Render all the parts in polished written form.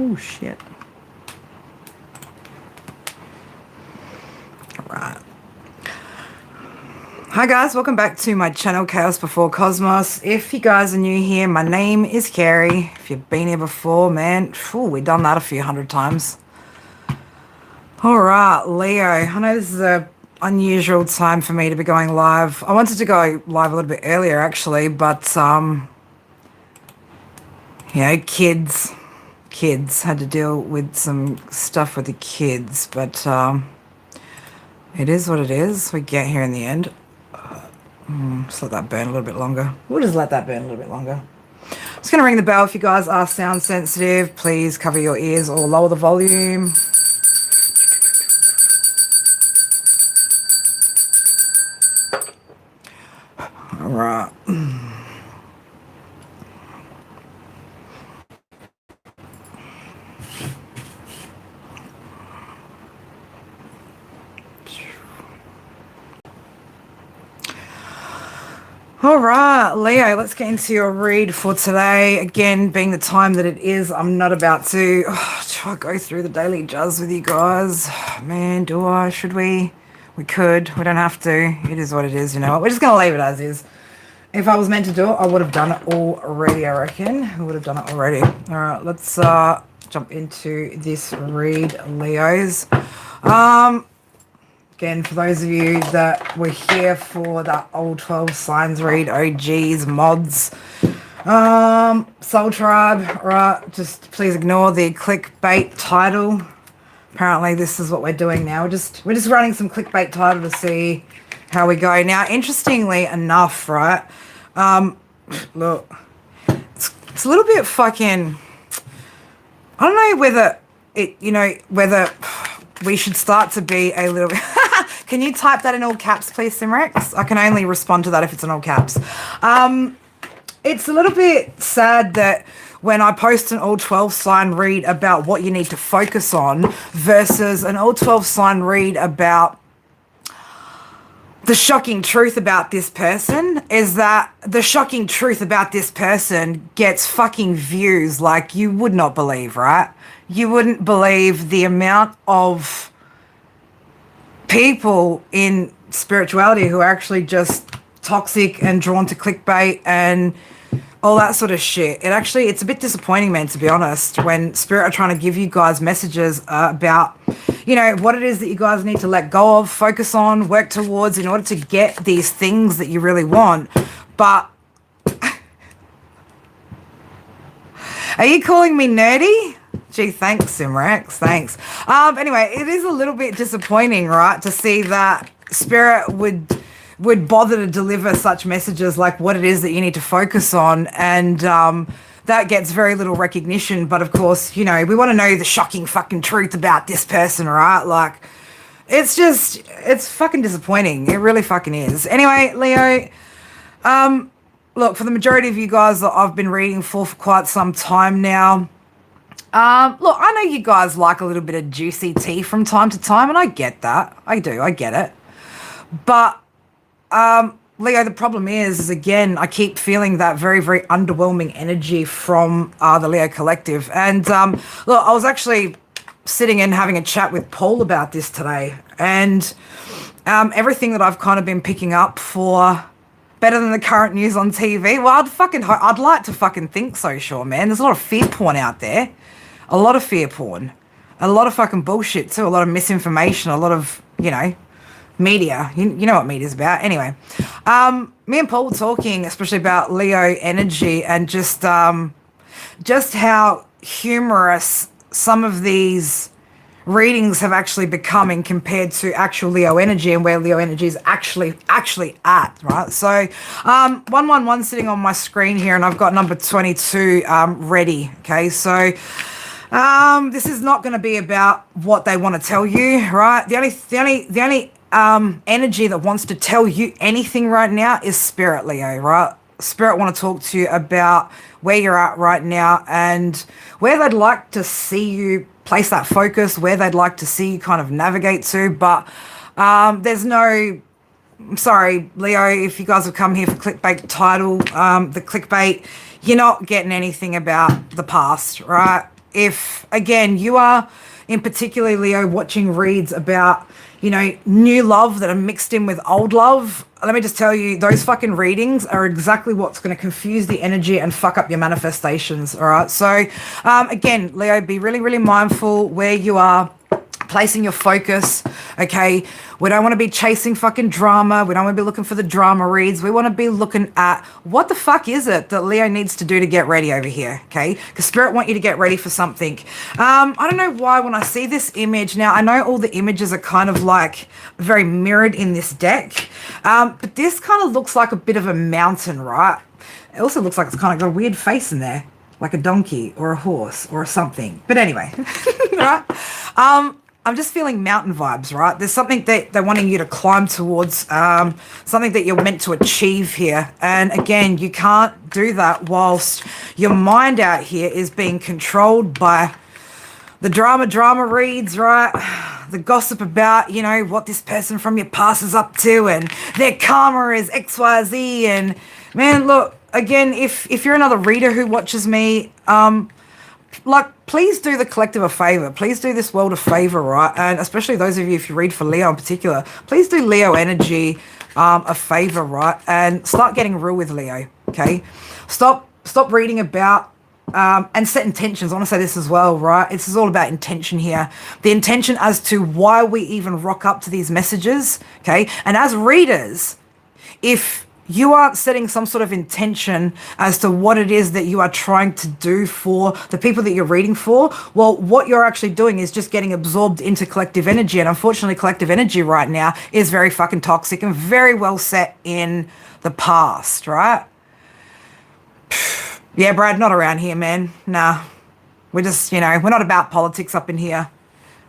Oh, shit. Right. Hi guys, welcome back to my channel Chaos Before Cosmos. If you guys are new here, my name is Carrie. If you've been here before, man, we've done that a few hundred times. Alright, Leo. I know this is a unusual time for me to be going live. I wanted to go live a little bit earlier actually, but you know, kids had to deal with some stuff with the kids, but it is what it is. We get here in the end. Just let that burn a little bit longer. We'll just let that burn a little bit longer. I'm just going to ring the bell. If you guys are sound sensitive, please cover your ears or lower the volume. All right. All right, Leo, let's get into your read for today. Again, being the time that it is, I'm not about to try to go through the daily jazz with you guys. Man, do I? Should we? We could. We don't have to. It is what it is, you know what? We're just going to leave it as is. If I was meant to do it, I would have done it already, I reckon. I would have done it already. All right, let's jump into this read, Leos. Again, for those of you that were here for that old 12 signs read, OGs, mods, Soul Tribe, right, just please ignore the clickbait title. Apparently this is what we're doing now. We're just running some clickbait title to see how we go. Now, interestingly enough, right, look, it's a little bit fucking, I don't know whether it, you know, whether we should start to be a little bit... Can you type that in all caps, please, Simrex? I can only respond to that if it's in all caps. It's a little bit sad that when I post an all 12 sign read about what you need to focus on versus an all 12 sign read about the shocking truth about this person, is that the shocking truth about this person gets fucking views like you would not believe, right? You wouldn't believe the amount of people in spirituality who are actually just toxic and drawn to clickbait and all that sort of shit. It's a bit disappointing, man, to be honest, when Spirit are trying to give you guys messages about, you know, what it is that you guys need to let go of, focus on, work towards in order to get these things that you really want. But are you calling me nerdy? Gee, thanks, Simrex. Thanks. Anyway, it is a little bit disappointing, right, to see that Spirit would bother to deliver such messages like what it is that you need to focus on, and that gets very little recognition. But of course, you know, we want to know the shocking fucking truth about this person, right? Like, it's fucking disappointing. It really fucking is. Anyway, Leo, look, for the majority of you guys that I've been reading for quite some time now, look, I know you guys like a little bit of juicy tea from time to time, and I get that. I get it. But, Leo, the problem is again, I keep feeling that very, very underwhelming energy from the Leo Collective. And, look, I was actually sitting and having a chat with Paul about this today, and everything that I've kind of been picking up for better than the current news on TV, well, I'd like to fucking think so, sure, man. There's a lot of fear porn out there. A lot of fear porn. A lot of fucking bullshit, too. A lot of misinformation. A lot of, you know, media. You know what media's about. Anyway, me and Paul were talking, especially about Leo energy and just how humorous some of these readings have actually become in compared to actual Leo energy and where Leo energy is actually at, right? So 111 sitting on my screen here, and I've got number 22 ready. Okay, so this is not going to be about what they want to tell you, right? The only energy that wants to tell you anything right now is Spirit, Leo, right? Spirit want to talk to you about where you're at right now and where they'd like to see you place that focus, where they'd like to see you kind of navigate to. But there's no, I'm sorry, Leo, if you guys have come here for clickbait title, the clickbait, you're not getting anything about the past, right? if, again, you are in particularly, Leo, watching reads about, new love that are mixed in with old love, let me just tell you, those fucking readings are exactly what's going to confuse the energy and fuck up your manifestations, all right? So, again, Leo, be really, really mindful where you are placing your focus, okay? We don't want to be chasing fucking drama. We don't want to be looking for the drama reads. We want to be looking at what the fuck is it that Leo needs to do to get ready over here, okay? Because Spirit want you to get ready for something. I don't know why when I see this image, now I know all the images are kind of like very mirrored in this deck, but this kind of looks like a bit of a mountain, right? It also looks like it's kind of got a weird face in there, like a donkey or a horse or something. But anyway, right? I'm just feeling mountain vibes, right? There's something that they're wanting you to climb towards, something that you're meant to achieve here. And again, you can't do that whilst your mind out here is being controlled by the drama reads, right? The gossip about, what this person from your past is up to and their karma is XYZ. And man, look, again, if you're another reader who watches me, please do the collective a favor. Please do this world a favor, right? And especially those of you, if you read for Leo in particular, please do Leo energy a favor, right? And start getting real with Leo, okay? Stop reading about and set intentions. I want to say this as well, right? This is all about intention here. The intention as to why we even rock up to these messages, okay? And as readers, if you are setting some sort of intention as to what it is that you are trying to do for the people that you're reading for, well, what you're actually doing is just getting absorbed into collective energy. And unfortunately, collective energy right now is very fucking toxic and very well set in the past, right? Yeah, Brad, not around here, man. Nah. We're just, we're not about politics up in here.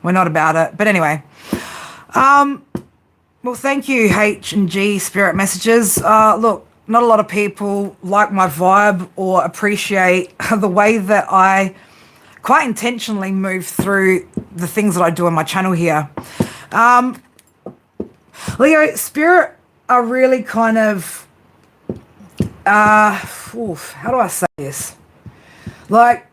We're not about it. But anyway, well, thank you, H and G Spirit Messages. Look, not a lot of people like my vibe or appreciate the way that I quite intentionally move through the things that I do on my channel here. Leo, Spirit are really kind of, how do I say this? Like,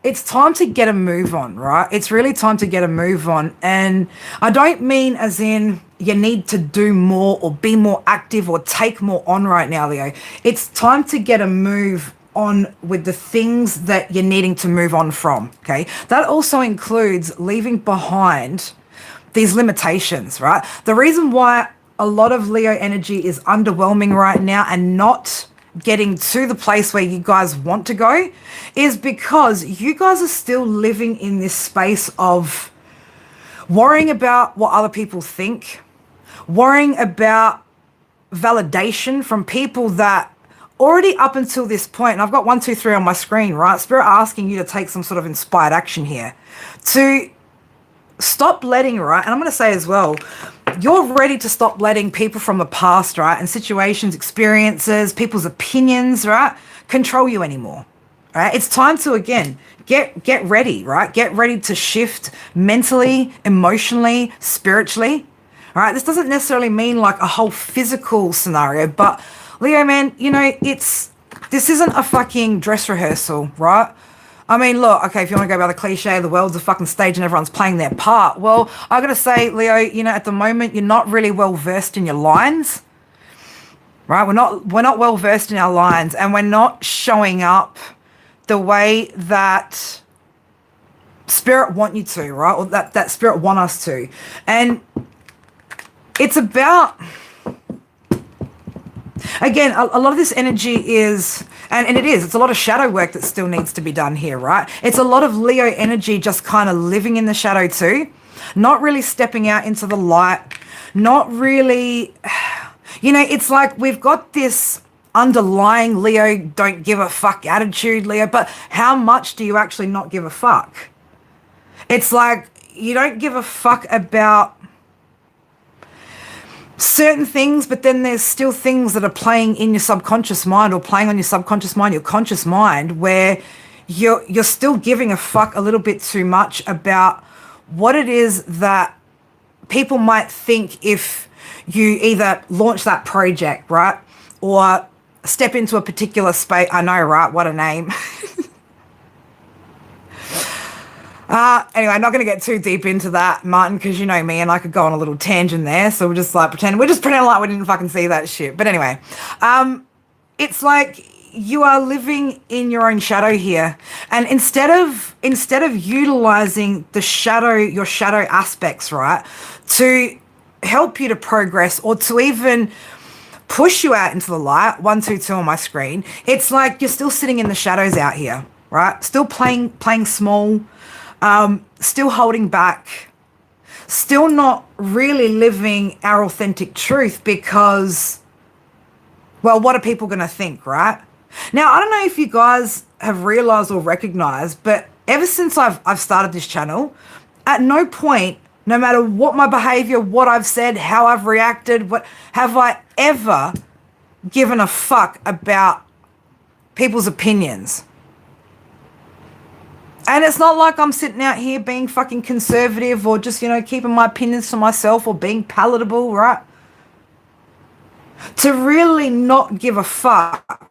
it's time to get a move on, right? It's really time to get a move on. And I don't mean as in you need to do more or be more active or take more on right now, Leo. It's time to get a move on with the things that you're needing to move on from, okay? That also includes leaving behind these limitations, right? The reason why a lot of Leo energy is underwhelming right now and not getting to the place where you guys want to go is because you guys are still living in this space of worrying about what other people think, worrying about validation from people that already up until this point, and I've got 1, 2, 3 on my screen, right? Spirit asking you to take some sort of inspired action here to stop letting, right? And I'm going to say as well, you're ready to stop letting people from the past, right? And situations, experiences, people's opinions, right? Control you anymore, right? It's time to, again, get ready, right? Get ready to shift mentally, emotionally, spiritually, all right? This doesn't necessarily mean like a whole physical scenario, but Leo, man, this isn't a fucking dress rehearsal, right? I mean, look, okay, if you want to go by the cliche, the world's a fucking stage and everyone's playing their part. Well, I got to say, Leo, at the moment, you're not really well versed in your lines, right? We're not well versed in our lines, and we're not showing up the way that Spirit want you to, right? Or that Spirit want us to. And it's about, again, a lot of this energy is, and it's a lot of shadow work that still needs to be done here, right? It's a lot of Leo energy just kind of living in the shadow too, not really stepping out into the light, not really, it's like we've got this underlying Leo don't give a fuck attitude, Leo, but how much do you actually not give a fuck? It's like you don't give a fuck about certain things, but then there's still things that are playing in your subconscious mind or playing on your subconscious mind, your conscious mind, where you're still giving a fuck a little bit too much about what it is that people might think if you either launch that project, right? Or step into a particular space. I know, right? What a name. Anyway, I'm not going to get too deep into that, Martin, because you know me and I could go on a little tangent there. So we'll just like pretend like we didn't fucking see that shit. But anyway, it's like you are living in your own shadow here, and instead of utilizing your shadow aspects, right, to help you to progress or to even push you out into the light, 122 on my screen, it's like you're still sitting in the shadows out here, right? Still playing small, still holding back, still not really living our authentic truth because, well, what are people going to think, right? Now, I don't know if you guys have realized or recognized, but ever since I've started this channel, at no point, no matter what my behavior, what I've said, how I've reacted, what have I ever given a fuck about people's opinions. And it's not like I'm sitting out here being fucking conservative or just, keeping my opinions to myself or being palatable, right? To really not give a fuck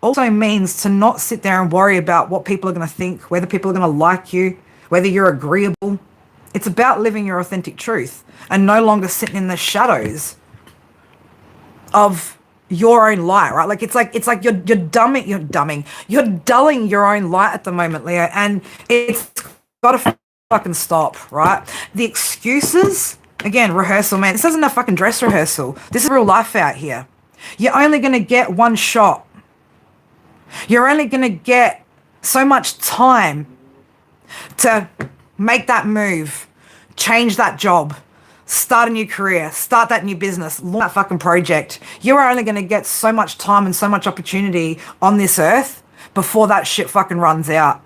also means to not sit there and worry about what people are going to think, whether people are going to like you, whether you're agreeable. It's about living your authentic truth and no longer sitting in the shadows of your own light, right? Like it's like you're dulling your own light at the moment, Leo, and it's got to fucking stop, right? The excuses, again, rehearsal, man. This isn't a fucking dress rehearsal. This is real life out here. You're only going to get one shot. You're only going to get so much time to make that move, change that job, start a new career, start that new business, launch that fucking project. You are only going to get so much time and so much opportunity on this earth before that shit fucking runs out.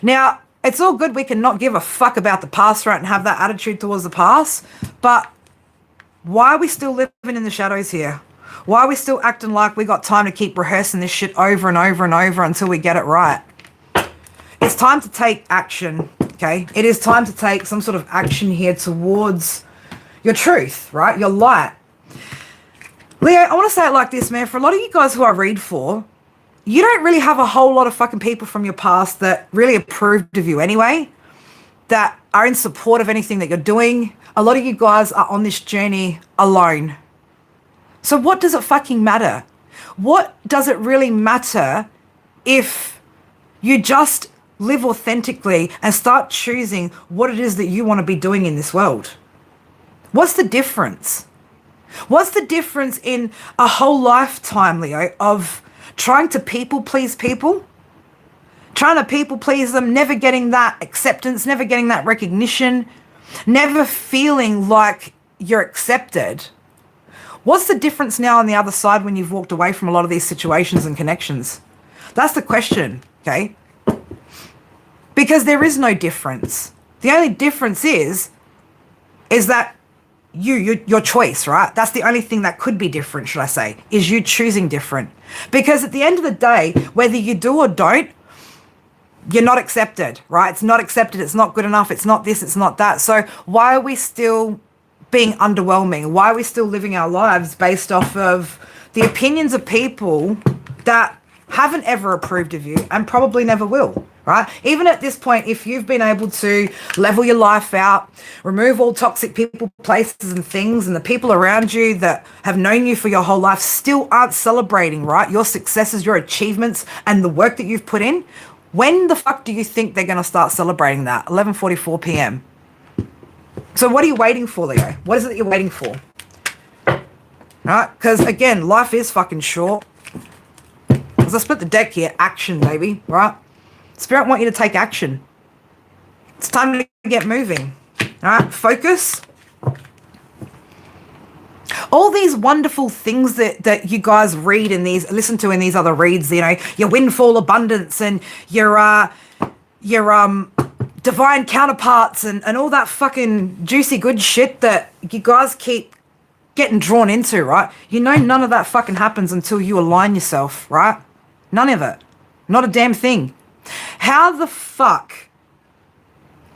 Now, it's all good. We can not give a fuck about the past, right, and have that attitude towards the past. But why are we still living in the shadows here? Why are we still acting like we got time to keep rehearsing this shit over and over and over until we get it right? It's time to take action, okay? It is time to take some sort of action here towards your truth, right? Your light. Leo, I want to say it like this, man. For a lot of you guys who I read for, you don't really have a whole lot of fucking people from your past that really approved of you anyway, that are in support of anything that you're doing. A lot of you guys are on this journey alone. So what does it fucking matter? What does it really matter if you just live authentically and start choosing what it is that you want to be doing in this world? What's the difference? What's the difference in a whole lifetime, Leo, of trying to people please people, trying to people please them, never getting that acceptance, never getting that recognition, never feeling like you're accepted? What's the difference now on the other side when you've walked away from a lot of these situations and connections? That's the question, okay? Because there is no difference. The only difference is that your choice, right? That's the only thing that could be different, should I say, is you choosing different. Because at the end of the day, whether you do or don't, you're not accepted, right? It's not accepted. It's not good enough. It's not this. It's not that. So why are we still being underwhelming? Why are we still living our lives based off of the opinions of people that haven't ever approved of you and probably never will, right? Even at this point, if you've been able to level your life out, remove all toxic people, places and things, and the people around you that have known you for your whole life still aren't celebrating, right, your successes, your achievements, and the work that you've put in, when the fuck do you think they're going to start celebrating that? 11:44 p.m. So what are you waiting for, Leo? What is it that you're waiting for? All right? Because, again, life is fucking short. As I split the deck here, action, baby, right? Spirit want you to take action. It's time to get moving. All right? Focus. All these wonderful things that you guys read in these, listen to in these other reads, you know, your windfall abundance and your divine counterparts and all that fucking juicy good shit that you guys keep getting drawn into, right? You know none of that fucking happens until you align yourself, right? None of it. Not a damn thing. How the fuck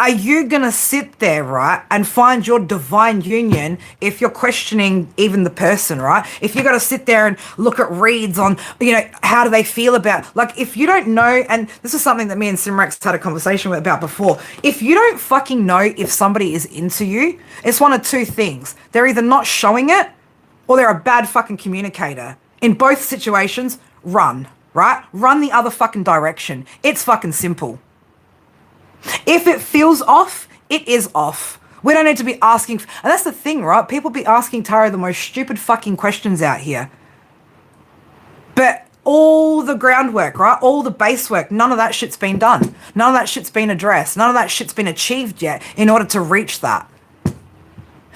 Are you going to sit there, right, and find your divine union if you're questioning even the person, right? If you got to sit there and look at reads on, how do they feel about, like, if you don't know, and this is something that me and Simrex had a conversation about before, if you don't fucking know if somebody is into you, it's one of two things. They're either not showing it or they're a bad fucking communicator. In both situations, run, right? Run the other fucking direction. It's fucking simple. If it feels off, it is off. We don't need to be asking, and that's the thing, right? People be asking Tara the most stupid fucking questions out here. But all the groundwork, right? All the base work, none of that shit's been done. None of that shit's been addressed. None of that shit's been achieved yet in order to reach that.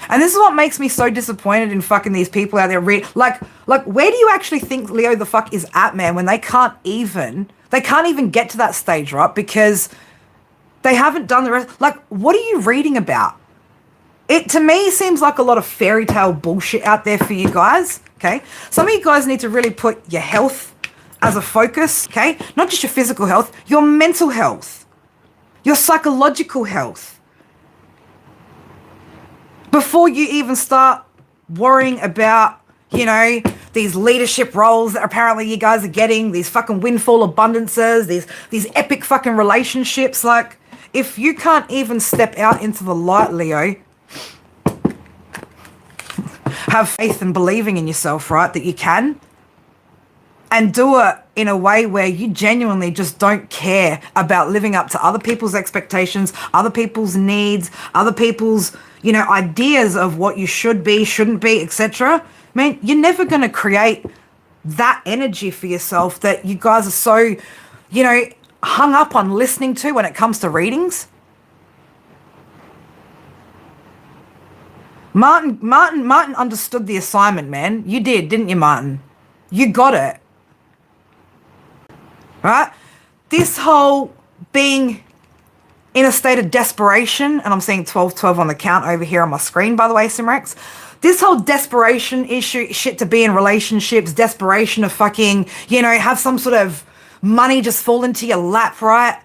And this is what makes me so disappointed in fucking these people out there. Like, where do you actually think Leo the fuck is at, man, when they can't even get to that stage, right? Because they haven't done the rest. Like, what are you reading about? It, to me, seems like a lot of fairy tale bullshit out there for you guys, okay? Some of you guys need to really put your health as a focus, okay? Not just your physical health, your mental health, your psychological health. Before you even start worrying about, these leadership roles that apparently you guys are getting, these fucking windfall abundances, these epic fucking relationships, like, if you can't even step out into the light, Leo, have faith and believing in yourself, right, that you can, and do it in a way where you genuinely just don't care about living up to other people's expectations, other people's needs, other people's, ideas of what you should be, shouldn't be, etc. Man, you're never going to create that energy for yourself that you guys are so, hung up on listening to when it comes to readings. Martin understood the assignment, man. You did, didn't you, Martin? You got it. Right? This whole being in a state of desperation, and I'm seeing 1212 on the count over here on my screen, by the way, Simrex. This whole desperation issue, shit to be in relationships, desperation of fucking, have some sort of money just fall into your lap, right?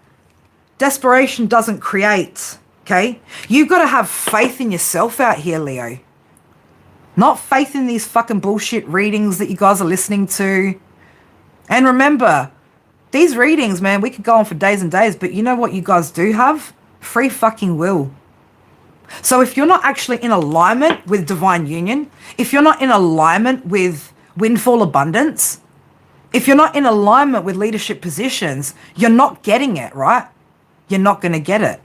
Desperation doesn't create, okay? You've got to have faith in yourself out here, Leo. Not faith in these fucking bullshit readings that you guys are listening to. And remember, these readings, man, we could go on for days and days, but you know what you guys do have? Free fucking will. So if you're not actually in alignment with divine union, if you're not in alignment with windfall abundance, if you're not in alignment with leadership positions, you're not getting it, right? You're not going to get it.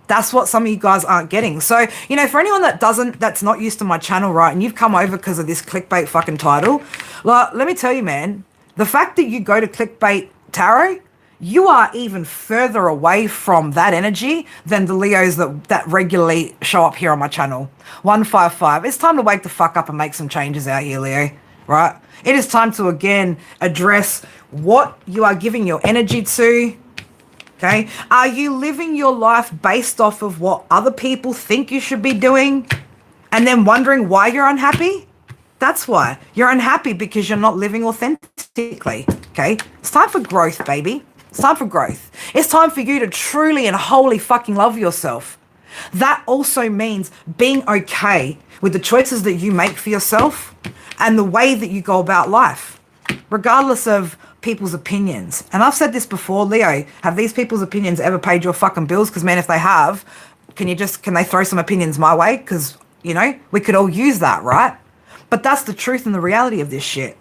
That's what some of you guys aren't getting. So, for anyone that's not used to my channel, right, and you've come over because of this clickbait fucking title, like, let me tell you, man, the fact that you go to clickbait tarot, you are even further away from that energy than the Leos that regularly show up here on my channel. 155. It's time to wake the fuck up and make some changes out here, Leo, right? It is time to, again, address what you are giving your energy to, okay? Are you living your life based off of what other people think you should be doing and then wondering why you're unhappy? That's why. You're unhappy because you're not living authentically, okay? It's time for growth, baby. It's time for growth. It's time for you to truly and wholly fucking love yourself. That also means being okay with the choices that you make for yourself and the way that you go about life, regardless of people's opinions. And I've said this before, Leo, have these people's opinions ever paid your fucking bills? Because, man, if they have, can they throw some opinions my way? Because, we could all use that, right? But that's the truth and the reality of this shit.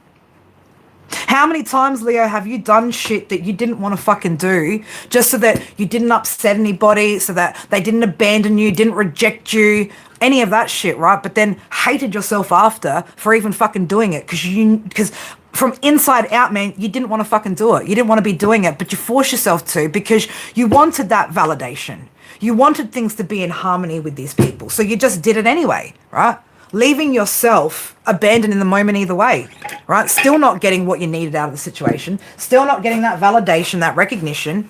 How many times, Leo, have you done shit that you didn't want to fucking do just so that you didn't upset anybody, so that they didn't abandon you, didn't reject you, any of that shit, right? But then hated yourself after for even fucking doing it because from inside out, man, you didn't want to fucking do it. You didn't want to be doing it, but you forced yourself to because you wanted that validation. You wanted things to be in harmony with these people. So you just did it anyway, right? Leaving yourself abandoned in the moment either way, right? Still not getting what you needed out of the situation. Still not getting that validation, that recognition.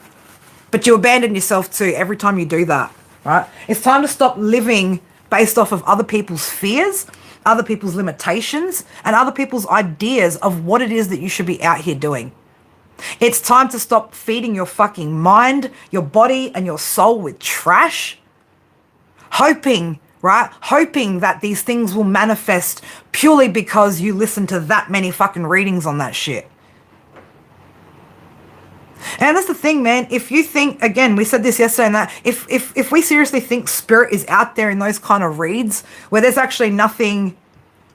But you abandon yourself too every time you do that, right? It's time to stop living based off of other people's fears, other people's limitations, and other people's ideas of what it is that you should be out here doing. It's time to stop feeding your fucking mind, your body, and your soul with trash hoping, right? Hoping that these things will manifest purely because you listen to that many fucking readings on that shit. And that's the thing, man. If you think, again, we said this yesterday, and that if we seriously think spirit is out there in those kind of reads where there's actually nothing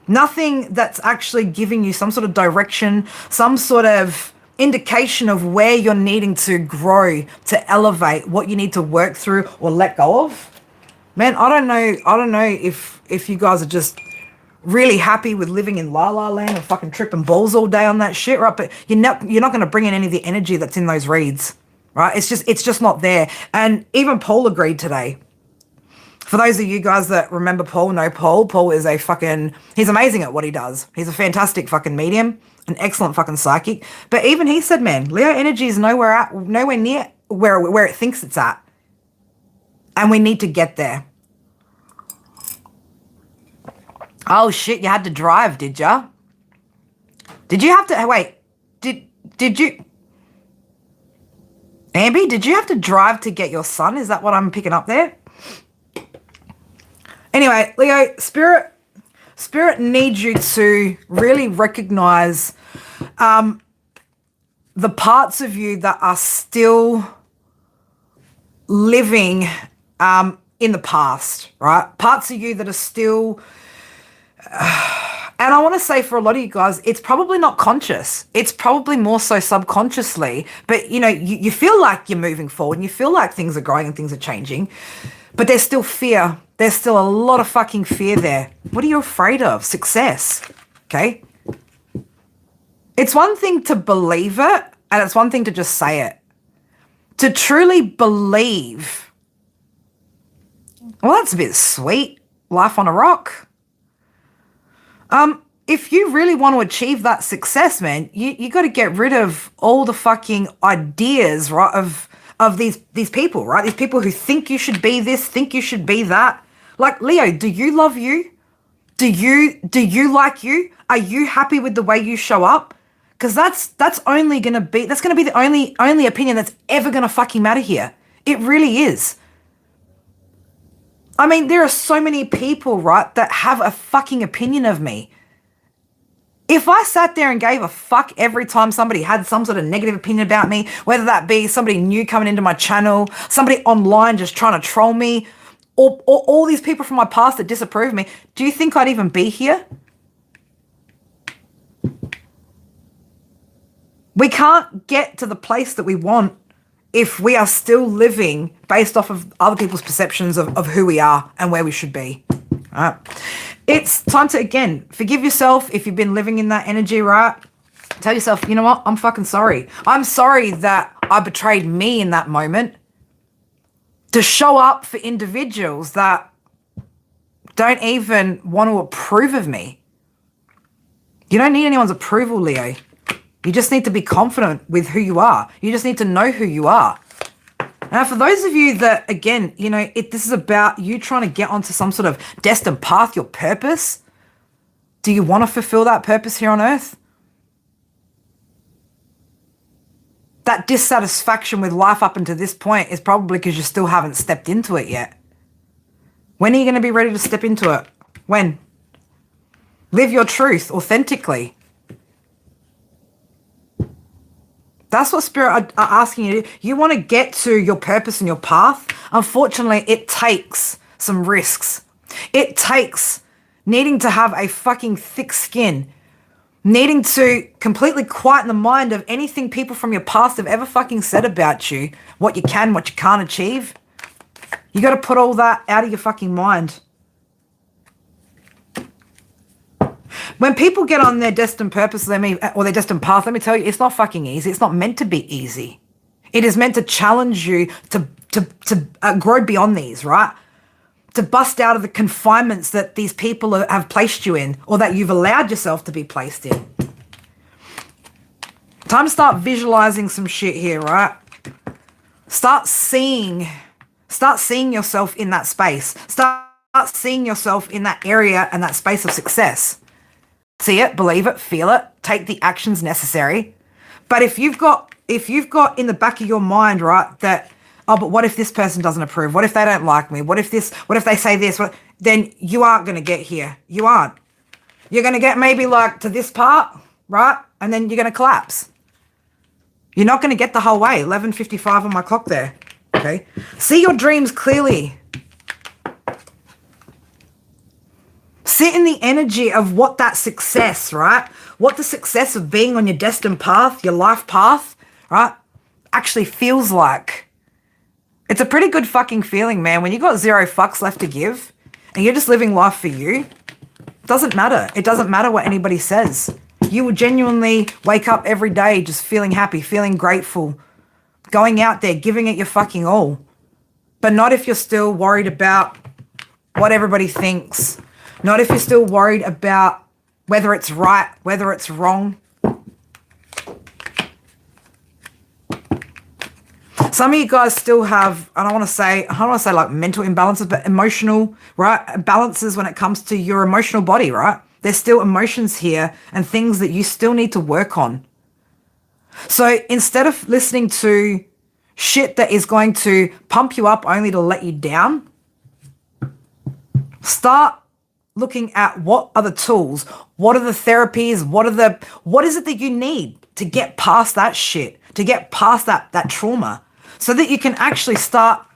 that's actually giving you some sort of direction, some sort of indication of where you're needing to grow, to elevate, what you need to work through or let go of, man, I don't know if you guys are just really happy with living in la la land and fucking tripping balls all day on that shit, right? But you're not going to bring in any of the energy that's in those reads, right? It's just not there. And even Paul agreed today. For those of you guys that remember Paul, know Paul. Paul is he's amazing at what he does. He's a fantastic fucking medium, an excellent fucking psychic. But even he said, man, Leo energy is nowhere near where it thinks it's at. And we need to get there. Oh shit, you had to drive, did ya? Did you have to, wait, did you, Ambi, did you have to drive to get your son? Is that what I'm picking up there? Anyway, Leo, spirit needs you to really recognize the parts of you that are still living in the past, right? Parts of you that are still... and I want to say for a lot of you guys, it's probably not conscious. It's probably more so subconsciously. But, you feel like you're moving forward and you feel like things are growing and things are changing. But there's still fear. There's still a lot of fucking fear there. What are you afraid of? Success. Okay? It's one thing to believe it, and it's one thing to just say it. To truly believe, well, that's a bit sweet. Life on a rock. If you really want to achieve that success, man, you got to get rid of all the fucking ideas, right, of these people, right? These people who think you should be this, think you should be that. Like, Leo, do you love you? Do you like you? Are you happy with the way you show up? Because that's going to be the only opinion that's ever going to fucking matter here. It really is. I mean, there are so many people, right, that have a fucking opinion of me. If I sat there and gave a fuck every time somebody had some sort of negative opinion about me, whether that be somebody new coming into my channel, somebody online just trying to troll me, or all these people from my past that disapprove of me, do you think I'd even be here? We can't get to the place that we want if we are still living based off of other people's perceptions of who we are and where we should be. All right. It's time to, again, forgive yourself if you've been living in that energy, right? Tell yourself, you know what? I'm fucking sorry. I'm sorry that I betrayed me in that moment. To show up for individuals that don't even want to approve of me. You don't need anyone's approval, Leo. You just need to be confident with who you are. You just need to know who you are. Now, for those of you that, again, this is about you trying to get onto some sort of destined path, your purpose. Do you want to fulfill that purpose here on earth? That dissatisfaction with life up until this point is probably because you still haven't stepped into it yet. When are you going to be ready to step into it? When? Live your truth authentically. That's what Spirit are asking you to do. You want to get to your purpose and your path. Unfortunately, it takes some risks. It takes needing to have a fucking thick skin. Needing to completely quieten the mind of anything people from your past have ever fucking said about you. What you can, what you can't achieve. You got to put all that out of your fucking mind. When people get on their destined purpose, or their destined path, let me tell you, it's not fucking easy. It's not meant to be easy. It is meant to challenge you to grow beyond these, right? To bust out of the confinements that these people have placed you in, or that you've allowed yourself to be placed in. Time to start visualizing some shit here, right? Start seeing yourself in that space. Start seeing yourself in that area and that space of success. See it, believe it, feel it, take the actions necessary. But if you've got in the back of your mind, right, that Oh, but what if this person doesn't approve? What if they don't like me? What if they say this? Then you aren't going to get here. You aren't. You're going to get maybe like to this part, right? And then you're going to collapse. You're not going to get the whole way. 11:55 on my clock there. Okay. See your dreams clearly. Sit in the energy of what that success, right? What the success of being on your destined path, your life path, right, actually feels like. It's a pretty good fucking feeling, man. When you got 0 fucks left to give and you're just living life for you, it doesn't matter. It doesn't matter what anybody says. You will genuinely wake up every day just feeling happy, feeling grateful, going out there, giving it your fucking all. But not if you're still worried about what everybody thinks. Not if you're still worried about whether it's right, whether it's wrong. Some of you guys still have, I don't want to say like mental imbalances, but emotional, right? Balances when it comes to your emotional body, right? There's still emotions here and things that you still need to work on. So instead of listening to shit that is going to pump you up only to let you down, start looking at what are the tools, what are the therapies, what is it that you need to get past that shit, to get past that trauma, so that you can actually start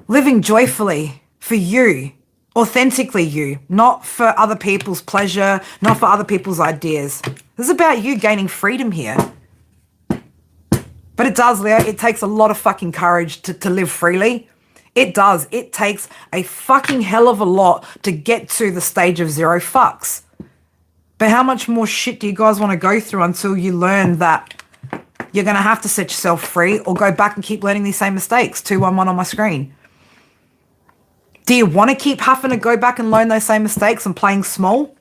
living joyfully for you, authentically you, not for other people's pleasure, not for other people's ideas. This is about you gaining freedom here. But it does, Leo, it takes a lot of fucking courage to live freely. It does. It takes a fucking hell of a lot to get to the stage of 0 fucks. But how much more shit do you guys want to go through until you learn that you're going to have to set yourself free or go back and keep learning these same mistakes? 211 on my screen. Do you want to keep having to go back and learn those same mistakes and playing small?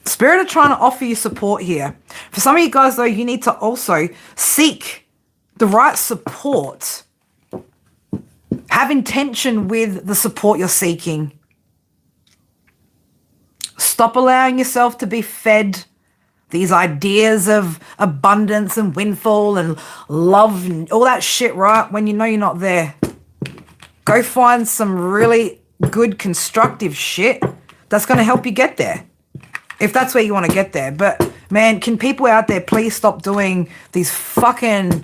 Spirit are trying to offer you support here. For some of you guys, though, you need to also seek the right support. Have intention with the support you're seeking. Stop allowing yourself to be fed these ideas of abundance and windfall and love and all that shit, right? When you know you're not there. Go find some really good constructive shit that's going to help you get there. If that's where you want to get there. But man, can people out there please stop doing these fucking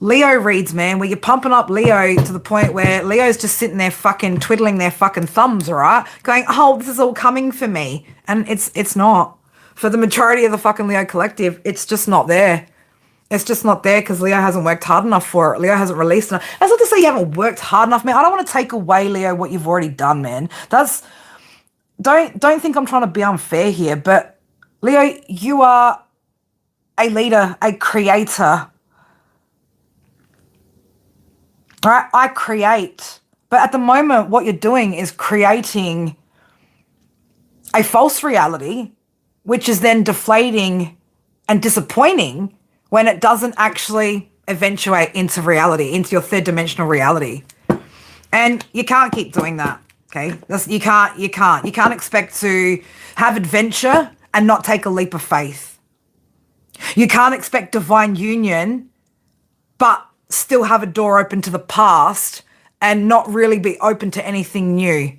Leo reads, man, where you're pumping up Leo to the point where Leo's just sitting there fucking twiddling their fucking thumbs, all right? Going, oh, this is all coming for me. And it's not. For the majority of the fucking Leo collective, it's just not there. It's just not there because Leo hasn't worked hard enough for it. Leo hasn't released enough. That's not to say you haven't worked hard enough, man. I don't want to take away, Leo, what you've already done, man. Don't think I'm trying to be unfair here, but Leo, you are a leader, a creator. All right, I create. But at the moment, what you're doing is creating a false reality, which is then deflating and disappointing when it doesn't actually eventuate into reality, into your third dimensional reality. And you can't keep doing that, okay? You can't expect to have adventure and not take a leap of faith. You can't expect divine union, but still have a door open to the past and not really be open to anything new.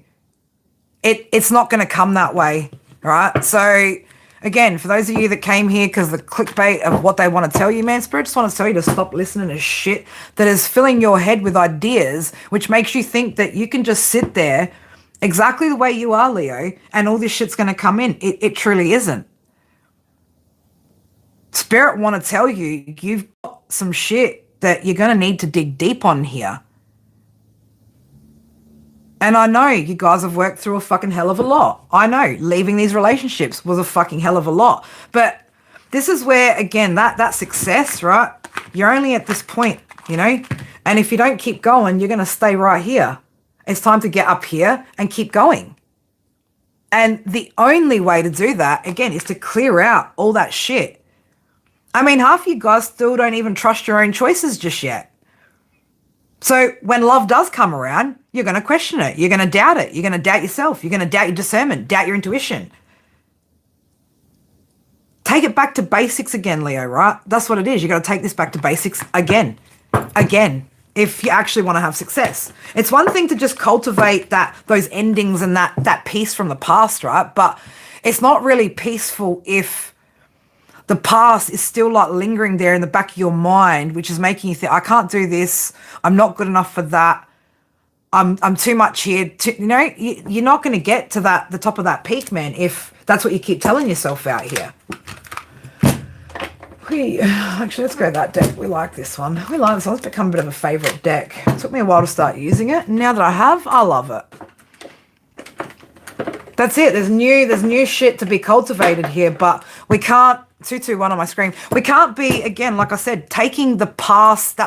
It's not going to come that way, right? So again, for those of you that came here because the clickbait of what they want to tell you, man, Spirit just want to tell you to stop listening to shit that is filling your head with ideas, which makes you think that you can just sit there exactly the way you are, Leo, and all this shit's going to come in. It truly isn't. Spirit want to tell you, you've got some shit that you're going to need to dig deep on here. And I know you guys have worked through a fucking hell of a lot. I know leaving these relationships was a fucking hell of a lot. But this is where, again, that success, right? You're only at this point, you know? And if you don't keep going, you're going to stay right here. It's time to get up here and keep going. And the only way to do that, again, is to clear out all that shit. I mean, half of you guys still don't even trust your own choices just yet. So when love does come around, you're going to question it. You're going to doubt it. You're going to doubt yourself. You're going to doubt your discernment, doubt your intuition. Take it back to basics again, Leo, right? That's what it is. You got to take this back to basics again. again, if you actually want to have success. It's one thing to just cultivate those endings and that peace from the past, right? But it's not really peaceful if the past is still like lingering there in the back of your mind, which is making you think, I can't do this, I'm not good enough for that, I'm too much here. You're not going to get to the top of that peak, man, if that's what you keep telling yourself out here. Actually, let's go that deck. We like this one. We like this one. It's become a bit of a favorite deck. It took me a while to start using it. Now that I have, I love it. That's it. There's new shit to be cultivated here, but we can't, 221 on my screen, we can't be, again, like I said, taking the past,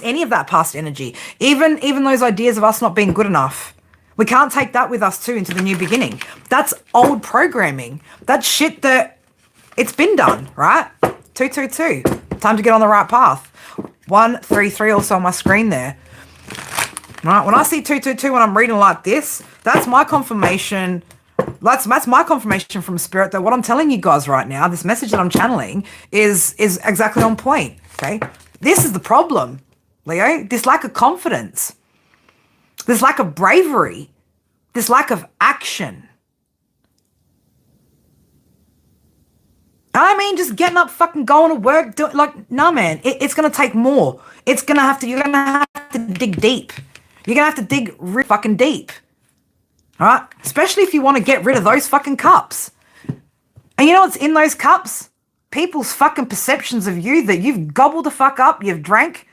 any of that past energy, even those ideas of us not being good enough. We can't take that with us too into the new beginning. That's old programming. That's shit that it's been done, right? 222. Time to get on the right path. 133 also on my screen there. Right, when I see 222 when I'm reading like this, that's my confirmation. That's my confirmation from Spirit that what I'm telling you guys right now, this message that I'm channeling is exactly on point. Okay, this is the problem, Leo. This lack of confidence, this lack of bravery, this lack of action. I mean, just getting up, fucking going to work, no, man, it's going to take more. You're going to have to dig deep. You're going to have to dig really fucking deep. All right? Especially if you want to get rid of those fucking cups. And you know what's in those cups? People's fucking perceptions of you that you've gobbled the fuck up, you've drank.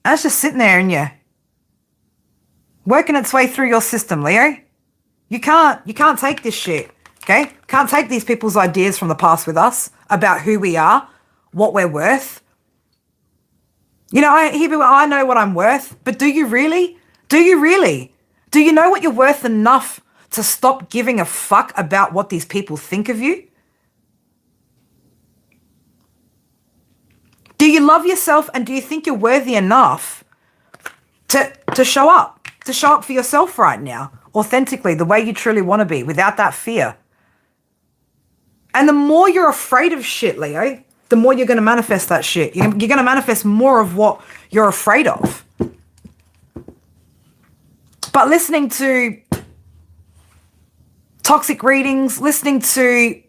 And it's just sitting there in you. Working its way through your system, Leo. You can't take this shit. Okay? Can't take these people's ideas from the past with us about who we are, what we're worth. You know, I hear people, I know what I'm worth, but do you really? Do you really? Do you know what you're worth enough to stop giving a fuck about what these people think of you? Do you love yourself and do you think you're worthy enough to show up? To show up for yourself right now, authentically, the way you truly want to be, without that fear. And the more you're afraid of shit, Leo, the more you're going to manifest that shit. You're going to manifest more of what you're afraid of. But listening to toxic readings, listening to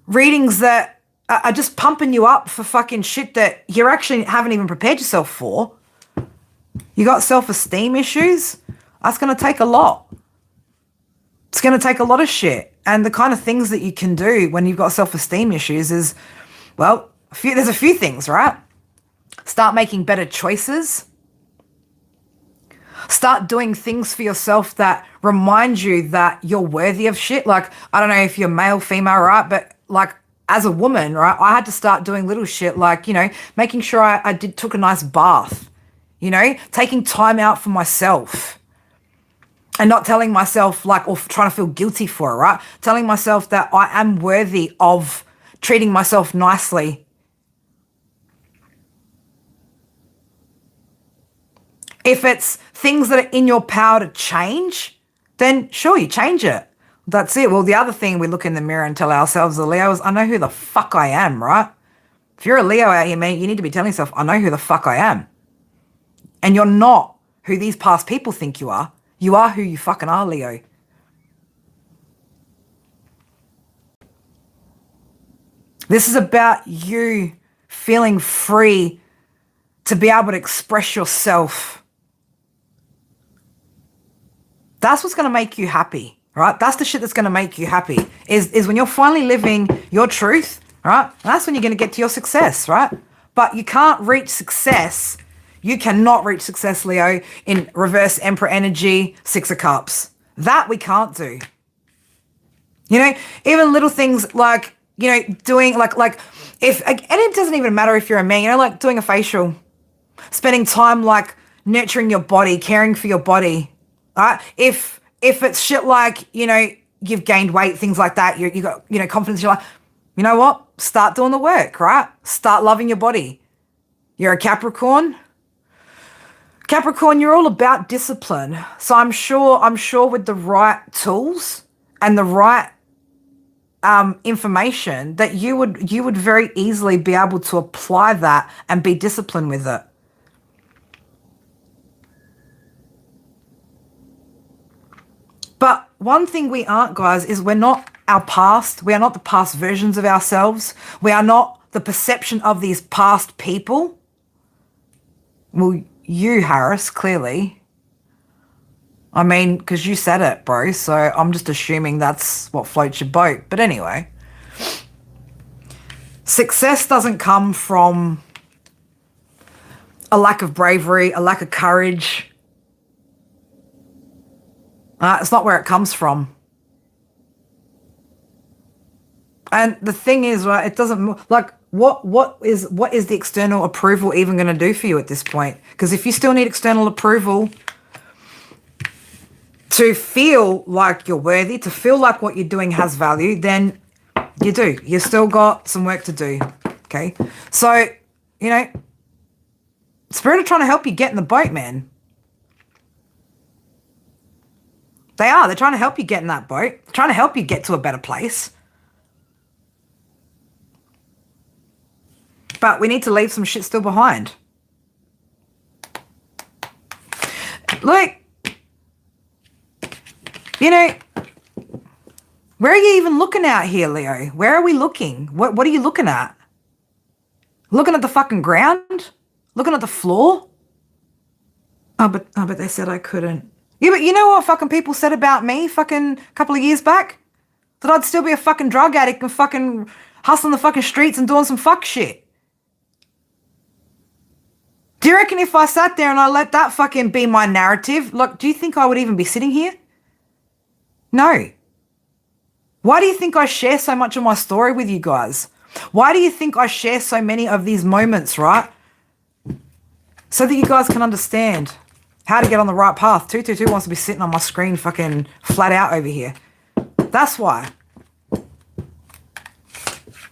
readings that are just pumping you up for fucking shit that you actually haven't even prepared yourself for. You got self-esteem issues. That's going to take a lot. It's going to take a lot of shit. And the kind of things that you can do when you've got self-esteem issues is, well, there's a few things, right? Start making better choices. Start doing things for yourself that remind you that you're worthy of shit. Like, I don't know if you're male, female, right? But like as a woman, right, I had to start doing little shit like, you know, making sure I took a nice bath, you know, taking time out for myself. And not telling myself like, or trying to feel guilty for it, right? Telling myself that I am worthy of treating myself nicely. If it's things that are in your power to change, then sure, you change it. That's it. Well, the other thing we look in the mirror and tell ourselves, the Leo, is I know who the fuck I am, right? If you're a Leo out here, man, you need to be telling yourself, I know who the fuck I am. And you're not who these past people think you are. You are who you fucking are, Leo. This is about you feeling free to be able to express yourself. That's what's going to make you happy, right? That's the shit that's going to make you happy, is when you're finally living your truth, right? That's when you're going to get to your success, right? But you can't reach success. You cannot reach success, Leo, in reverse Emperor energy, 6 of Cups. That we can't do. You know, even little things like, you know, doing like if, and it doesn't even matter if you're a man, you know, like doing a facial, spending time like nurturing your body, caring for your body, right? If it's shit like, you know, you've gained weight, things like that, you got, you know, confidence, you're like, you know what? Start doing the work, right? Start loving your body. You're a Capricorn. Capricorn, you're all about discipline. So I'm sure with the right tools and the right information that you would very easily be able to apply that and be disciplined with it. But one thing we aren't, guys, is we're not our past. We are not the past versions of ourselves. We are not the perception of these past people. Well, you, Harris, clearly. I mean, because you said it, bro. So I'm just assuming that's what floats your boat. But anyway. Success doesn't come from a lack of bravery, a lack of courage. It's not where it comes from. And the thing is, right, it doesn't, like, what is the external approval even going to do for you at this point? Because if you still need external approval to feel like you're worthy, to feel like what you're doing has value, then you do. You still got some work to do, okay? So, you know, Spirit are trying to help you get in the boat, man. They are. They're trying to help you get in that boat. They're trying to help you get to a better place. But we need to leave some shit still behind. Look, you know, where are you even looking out here, Leo? Where are we looking? What are you looking at? Looking at the fucking ground? Looking at the floor? Oh, but they said I couldn't. Yeah, but you know what fucking people said about me fucking a couple of years back? That I'd still be a fucking drug addict and fucking hustling the fucking streets and doing some fuck shit. Do you reckon if I sat there and I let that fucking be my narrative, look, do you think I would even be sitting here? No. Why do you think I share so much of my story with you guys? Why do you think I share so many of these moments, right? So that you guys can understand how to get on the right path. 222 wants to be sitting on my screen fucking flat out over here. That's why.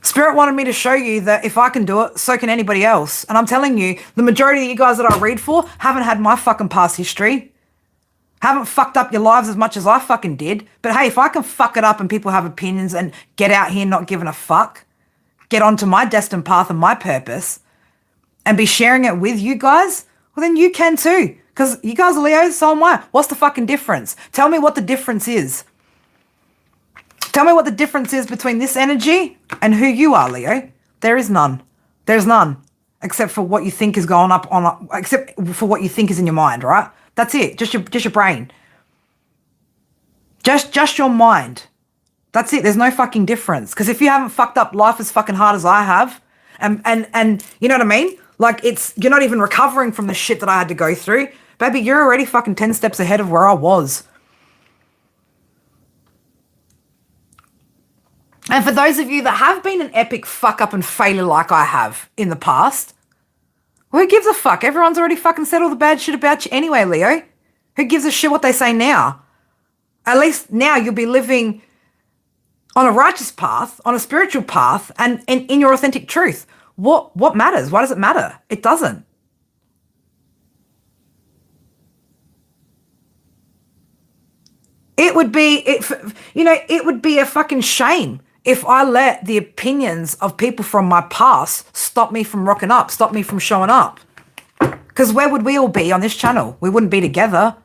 Spirit wanted me to show you that if I can do it, so can anybody else. And I'm telling you, the majority of you guys that I read for haven't had my fucking past history. Haven't fucked up your lives as much as I fucking did. But hey, if I can fuck it up and people have opinions and get out here not giving a fuck, get onto my destined path and my purpose, and be sharing it with you guys, well then you can too. Because you guys are Leos, so am I. What's the fucking difference? Tell me what the difference is. Tell me what the difference is between this energy and who you are, Leo. There is none. There's none. Except for what you think is going up on, except for what you think is in your mind, right? That's it. Just your brain. Just your mind. That's it. There's no fucking difference. Because if you haven't fucked up life as fucking hard as I have, and you know what I mean? Like you're not even recovering from the shit that I had to go through. Baby, you're already fucking 10 steps ahead of where I was. And for those of you that have been an epic fuck up and failure like I have in the past, well, who gives a fuck? Everyone's already fucking said all the bad shit about you anyway, Leo. Who gives a shit what they say now? At least now you'll be living on a righteous path, on a spiritual path, and in your authentic truth. What matters? Why does it matter? It doesn't. It would be a fucking shame if I let the opinions of people from my past stop me from rocking up, stop me from showing up. Because where would we all be on this channel? We wouldn't be together.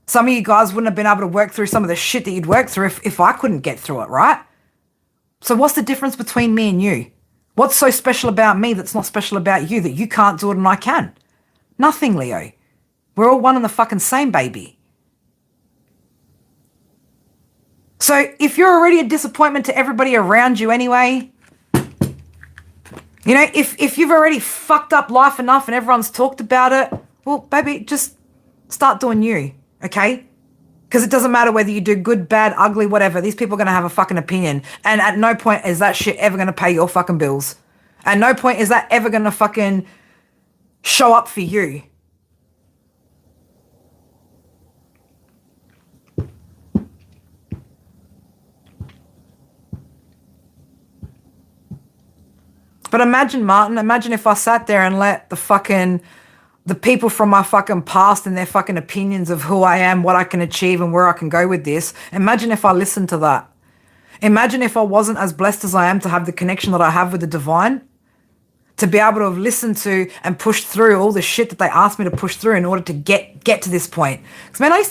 Some of you guys wouldn't have been able to work through some of the shit that you'd work through if I couldn't get through it, right? So what's the difference between me and you? What's so special about me that's not special about you that you can't do it and I can? Nothing, Leo. We're all one and the fucking same, baby. So if you're already a disappointment to everybody around you anyway, you know, if you've already fucked up life enough and everyone's talked about it, well, baby, just start doing you, okay? Because it doesn't matter whether you do good, bad, ugly, whatever. These people are going to have a fucking opinion. And at no point is that shit ever going to pay your fucking bills. At no point is that ever going to fucking show up for you. But imagine, Martin, imagine if I sat there and let the people from my fucking past and their fucking opinions of who I am, what I can achieve and where I can go with this. Imagine if I listened to that. Imagine if I wasn't as blessed as I am to have the connection that I have with the divine. To be able to have listened to and pushed through all the shit that they asked me to push through in order to get to this point. Because, man, I used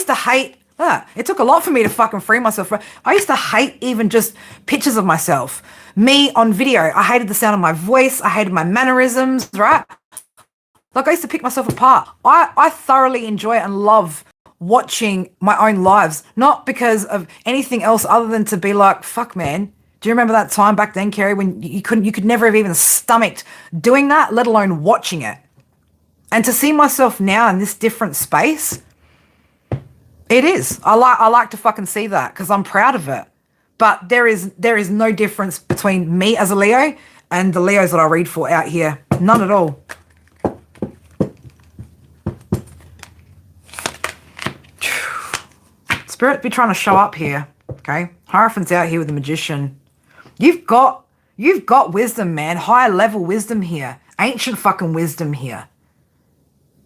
to hate It took a lot for me to fucking free myself. I used to hate even just pictures of myself. Me on video. I hated the sound of my voice. I hated my mannerisms, right? Like, I used to pick myself apart. I thoroughly enjoy and love watching my own lives, not because of anything else other than to be like, fuck, man. Do you remember that time back then, Kerry, when you could never have even stomached doing that, let alone watching it? And to see myself now in this different space, it is. I like to fucking see that because I'm proud of it. But there is no difference between me as a Leo and the Leos that I read for out here. None at all. Spirit be trying to show up here, okay? Hierophant's out here with the Magician. You've got wisdom, man. Higher level wisdom here. Ancient fucking wisdom here.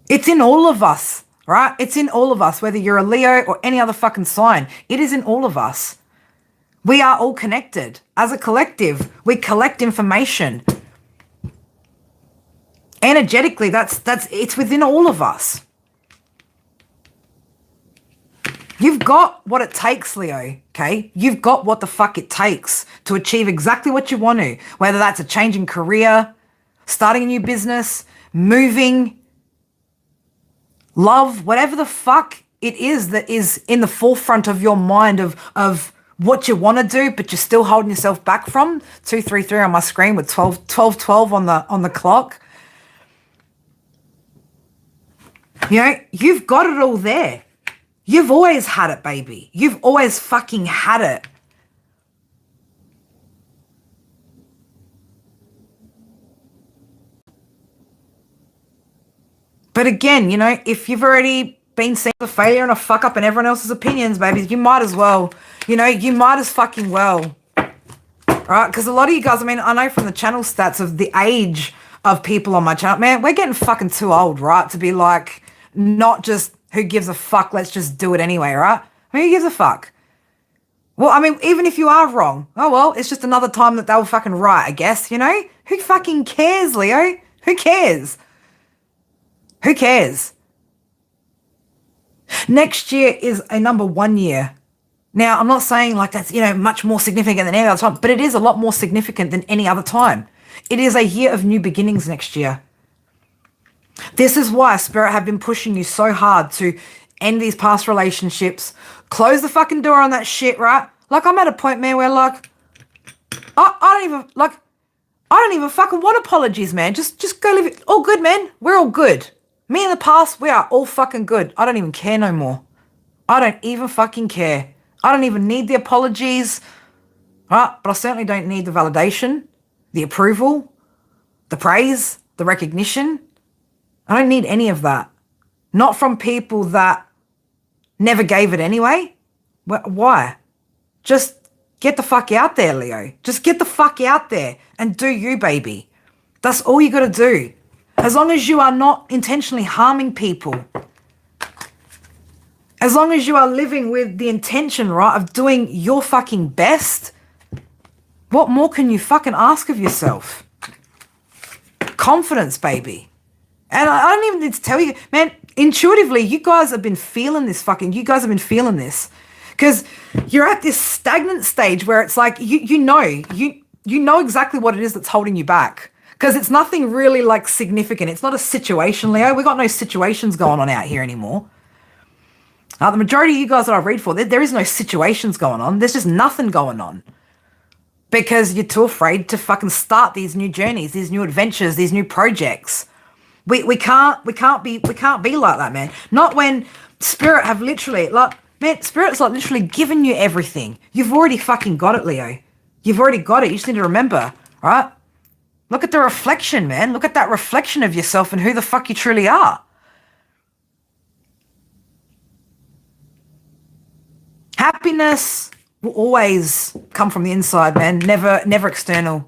It's in all of us, right? It's in all of us, whether you're a Leo or any other fucking sign. It is in all of us. We are all connected. As a collective, we collect information. Energetically, it's within all of us. You've got what it takes, Leo, okay? You've got what the fuck it takes to achieve exactly what you want to, whether that's a change in career, starting a new business, moving, love, whatever the fuck it is that is in the forefront of your mind of what you want to do, but you're still holding yourself back from. 233 on my screen with 12 on the clock. You know, you've got it all there. You've always had it, baby. You've always fucking had it. But again, you know, if you've already been seen as a failure and a fuck up in everyone else's opinions, baby, you might as well. You know, you might as fucking well. Right? Because a lot of you guys, I mean, I know from the channel stats of the age of people on my channel, man, we're getting fucking too old, right? To be like, not just who gives a fuck, let's just do it anyway, right? I mean, who gives a fuck? Well, I mean, even if you are wrong, oh well, it's just another time that they'll fucking right, I guess, you know? Who fucking cares, Leo? Who cares? Who cares? Next year is a number 1 year. Now, I'm not saying like that's, you know, much more significant than any other time, but it is a lot more significant than any other time. It is a year of new beginnings next year. This is why Spirit have been pushing you so hard to end these past relationships, close the fucking door on that shit, right? Like, I'm at a point, man, where like, I don't even fucking want apologies, man. Just go live it. All good, man. We're all good. Me in the past, we are all fucking good. I don't even care no more. I don't even fucking care. I don't even need the apologies, right? But I certainly don't need the validation, the approval, the praise, the recognition. I don't need any of that. Not from people that never gave it anyway. Why? Just get the fuck out there, Leo. Just get the fuck out there and do you, baby. That's all you got to do. As long as you are not intentionally harming people. As long as you are living with the intention, right, of doing your fucking best, what more can you fucking ask of yourself? Confidence, baby. And I don't even need to tell you, man, intuitively, you guys have been feeling this you guys have been feeling this. Because you're at this stagnant stage where it's like, you know exactly what it is that's holding you back. Because it's nothing really like significant. It's not a situation, Leo. We got no situations going on out here anymore. The majority of you guys that I read for, there is no situations going on. There's just nothing going on. Because you're too afraid to fucking start these new journeys, these new adventures, these new projects. We can't be like that, man. Not when Spirit have literally, like, man, Spirit's like literally given you everything. You've already fucking got it, Leo. You've already got it. You just need to remember, right? Look at the reflection, man. Look at that reflection of yourself and who the fuck you truly are. Happiness will always come from the inside, man. Never external.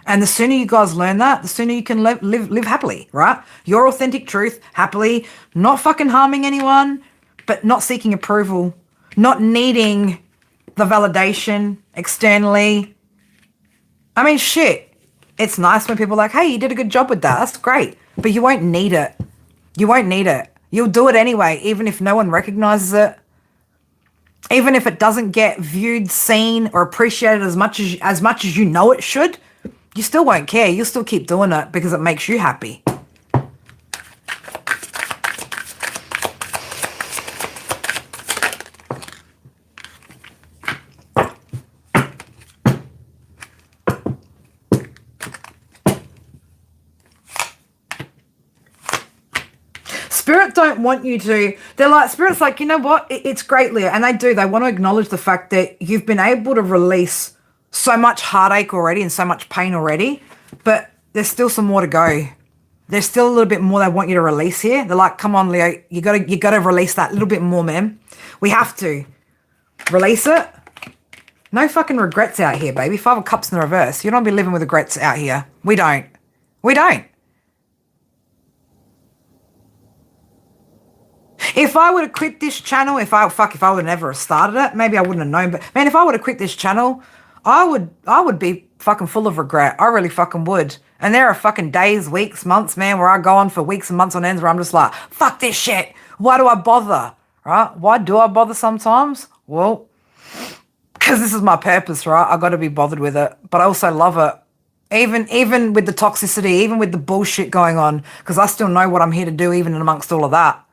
And the sooner you guys learn that, the sooner you can live happily, right? Your authentic truth, happily, not fucking harming anyone, but not seeking approval, not needing the validation externally. I mean, shit. It's nice when people are like, hey, you did a good job with that. That's great. But you won't need it. You won't need it. You'll do it anyway, even if no one recognizes it. Even if it doesn't get viewed, seen, or appreciated as much as you know it should, you still won't care. You'll still keep doing it because it makes you happy. Spirit don't want you to. They're like, Spirit's like, you know what? It's great, Leo. And they do. They want to acknowledge the fact that you've been able to release so much heartache already and so much pain already, but there's still some more to go. There's still a little bit more they want you to release here. They're like, come on, Leo, you gotta release that little bit more, man. We have to. Release it. No fucking regrets out here, baby. 5 of Cups in the reverse. You don't be living with regrets out here. We don't. We don't. If I would have quit this channel, if I would have never started it, maybe I wouldn't have known. But man, if I would have quit this channel, I would be fucking full of regret. I really fucking would. And there are fucking days, weeks, months, man, where I go on for weeks and months on ends where I'm just like, fuck this shit. Why do I bother? Right? Why do I bother sometimes? Well, because this is my purpose, right? I got to be bothered with it, but I also love it. Even with the toxicity, even with the bullshit going on, because I still know what I'm here to do, even amongst all of that.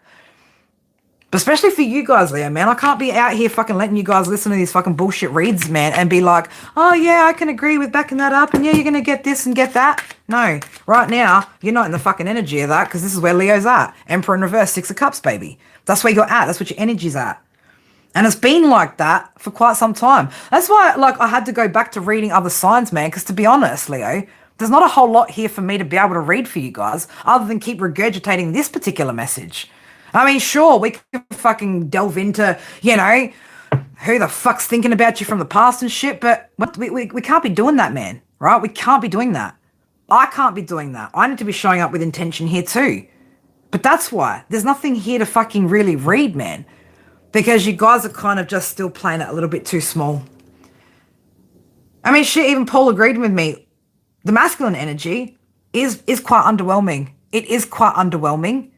But especially for you guys, Leo, man, I can't be out here fucking letting you guys listen to these fucking bullshit reads, man, and be like, oh, yeah, I can agree with backing that up, and yeah, you're going to get this and get that. No, right now, you're not in the fucking energy of that, because this is where Leo's at. Emperor in reverse, 6 of Cups, baby. That's where you're at. That's what your energy's at. And it's been like that for quite some time. That's why, like, I had to go back to reading other signs, man, because to be honest, Leo, there's not a whole lot here for me to be able to read for you guys, other than keep regurgitating this particular message. I mean, sure, we can fucking delve into, you know, who the fuck's thinking about you from the past and shit, but we can't be doing that, man, right? We can't be doing that. I can't be doing that. I need to be showing up with intention here too. But that's why. There's nothing here to fucking really read, man, because you guys are kind of just still playing it a little bit too small. I mean, shit, even Paul agreed with me. The masculine energy is quite underwhelming. It is quite underwhelming.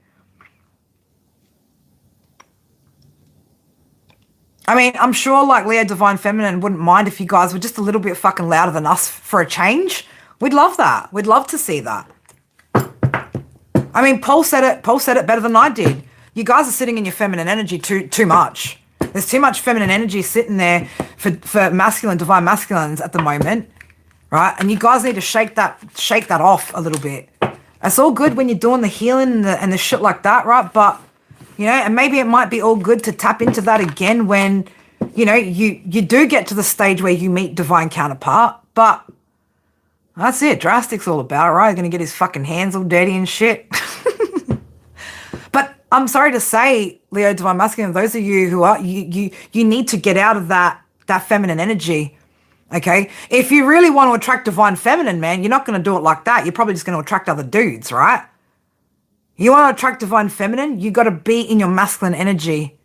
I mean, I'm sure like Leo Divine Feminine wouldn't mind if you guys were just a little bit fucking louder than us for a change. We'd love that. We'd love to see that. I mean, Paul said it better than I did. You guys are sitting in your feminine energy too much. There's too much feminine energy sitting there for masculine, divine masculines at the moment, right? And you guys need to shake that off a little bit. It's all good when you're doing the healing and the shit like that, right? But you know, and maybe it might be all good to tap into that again when, you know, you do get to the stage where you meet divine counterpart. But that's it. Drastic's all about it, right? He's going to get his fucking hands all dirty and shit. But I'm sorry to say, Leo Divine Masculine, those of you who are, you need to get out of that feminine energy, okay? If you really want to attract divine feminine, man, you're not going to do it like that. You're probably just going to attract other dudes, right? You want to attract divine feminine, you got to be in your masculine energy.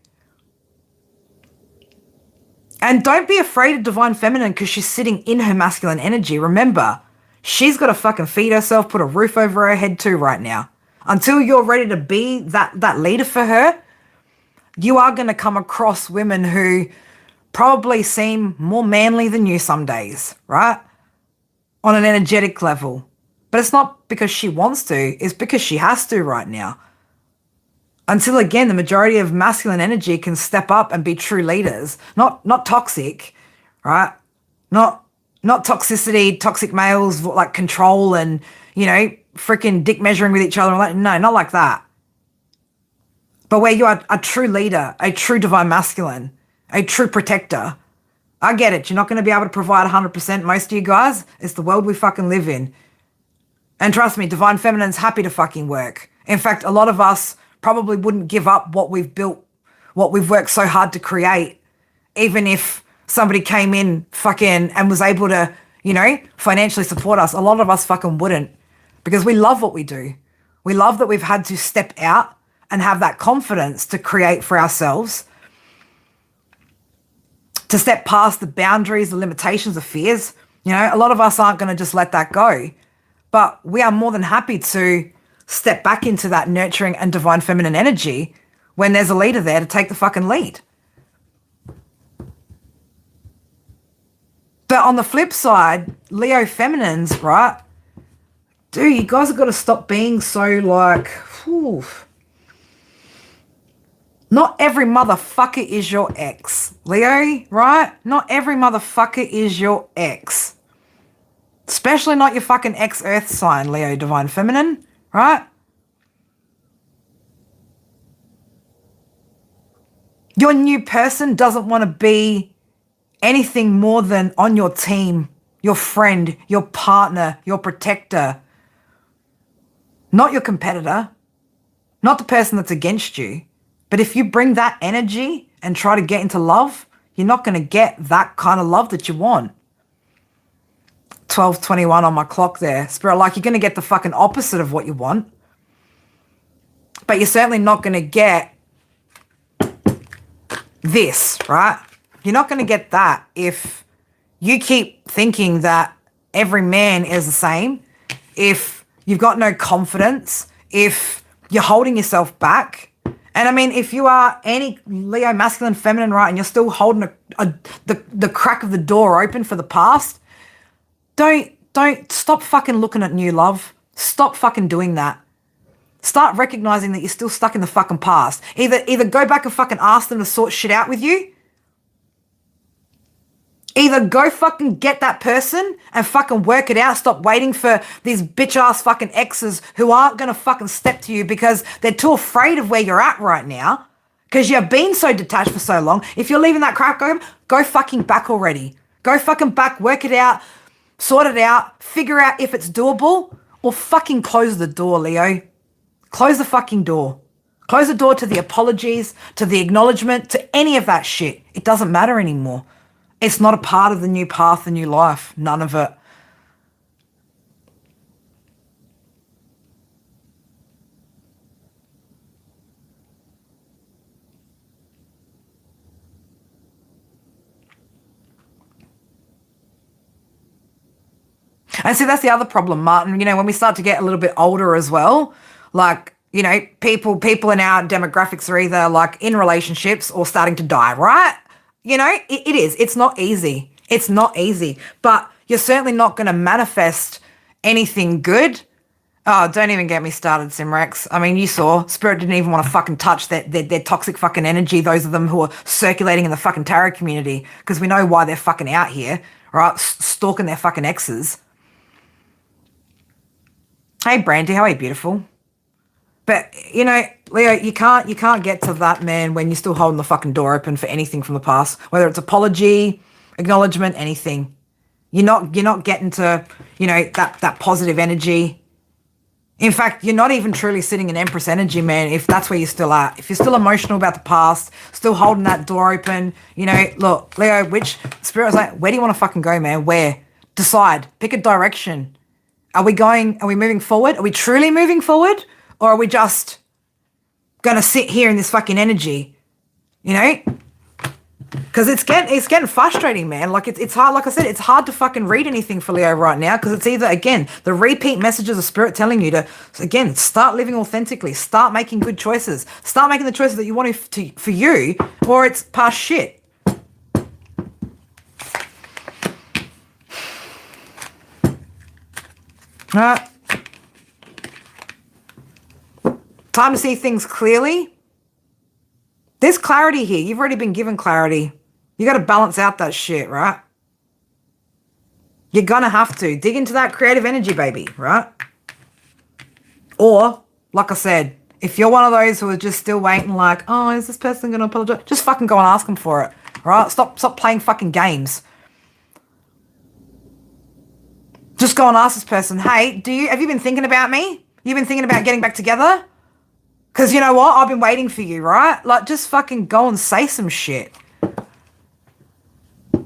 And don't be afraid of divine feminine because she's sitting in her masculine energy. Remember, she's got to fucking feed herself, put a roof over her head too right now. Until you're ready to be that leader for her, you are going to come across women who probably seem more manly than you some days, right? On an energetic level. But it's not because she wants to, it's because she has to right now. Until again, the majority of masculine energy can step up and be true leaders. Not toxic, right? Not toxicity, toxic males like control and, you know, freaking dick measuring with each other. No, not like that. But where you are a true leader, a true divine masculine, a true protector. I get it. You're not going to be able to provide 100%. Most of you guys, it's the world we fucking live in. And trust me, divine feminine's happy to fucking work. In fact, a lot of us probably wouldn't give up what we've built, what we've worked so hard to create, even if somebody came in fucking and was able to, you know, financially support us. A lot of us fucking wouldn't, because we love what we do. We love that we've had to step out and have that confidence to create for ourselves, to step past the boundaries, the limitations, the fears. You know, a lot of us aren't going to just let that go. But we are more than happy to step back into that nurturing and divine feminine energy when there's a leader there to take the fucking lead. But on the flip side, Leo feminines, right? Dude, you guys have got to stop being so like, whew. Not every motherfucker is your ex, Leo, right? Not every motherfucker is your ex. Especially not your fucking ex-earth sign, Leo divine feminine, right? Your new person doesn't want to be anything more than on your team, your friend, your partner, your protector. Not your competitor, not the person that's against you. But if you bring that energy and try to get into love, you're not going to get that kind of love that you want. 12:21 on my clock there. Spirit, like, you're going to get the fucking opposite of what you want. But you're certainly not going to get this, right? You're not going to get that if you keep thinking that every man is the same, if you've got no confidence, if you're holding yourself back. And I mean, if you are any Leo masculine, feminine, right, and you're still holding the crack of the door open for the past, don't stop fucking looking at new love. Stop fucking doing that. Start recognizing that you're still stuck in the fucking past. Either go back and fucking ask them to sort shit out with you. Either go fucking get that person and fucking work it out. Stop waiting for these bitch-ass fucking exes who aren't going to fucking step to you because they're too afraid of where you're at right now because you've been so detached for so long. If you're leaving that crap, go fucking back already. Go fucking back, work it out, sort it out, figure out if it's doable, or fucking close the door, Leo. Close the fucking door. Close the door to the apologies, to the acknowledgement, to any of that shit. It doesn't matter anymore. It's not a part of the new path, the new life. None of it. And see, that's the other problem, Martin. You know, when we start to get a little bit older as well, like, you know, people in our demographics are either like in relationships or starting to die, right? You know, it is. It's not easy. It's not easy. But you're certainly not going to manifest anything good. Oh, don't even get me started, Simrex. I mean, you saw, Spirit didn't even want to fucking touch their toxic fucking energy, those of them who are circulating in the fucking tarot community, because we know why they're fucking out here, right? Stalking their fucking exes. Hey, Brandy, how are you, beautiful? But, you know, Leo, you can't get to that man when you're still holding the fucking door open for anything from the past, whether it's apology, acknowledgement, anything. You're not getting to, you know, that positive energy. In fact, you're not even truly sitting in Empress energy, man, if that's where you're still at. If you're still emotional about the past, still holding that door open, you know, look, Leo, which Spirit was like, where do you want to fucking go, man? Where? Decide. Pick a direction. Are we moving forward? Are we truly moving forward? Or are we just going to sit here in this fucking energy, you know? Because it's getting frustrating, man. Like, it's hard. Like I said, it's hard to fucking read anything for Leo right now because it's either, again, the repeat messages of Spirit telling you to, again, start living authentically, start making good choices, start making the choices that you want for you, or it's past shit. All right. Time to see things clearly. There's clarity here. You've already been given clarity. You got to balance out that shit, right? You're going to have to. Dig into that creative energy, baby, right? Or, like I said, if you're one of those who are just still waiting like, oh, is this person going to apologize? Just fucking go and ask them for it, right? Stop playing fucking games. Just go and ask this person, hey, have you been thinking about me? You've been thinking about getting back together? Because you know what? I've been waiting for you, right? Like, just fucking go and say some shit.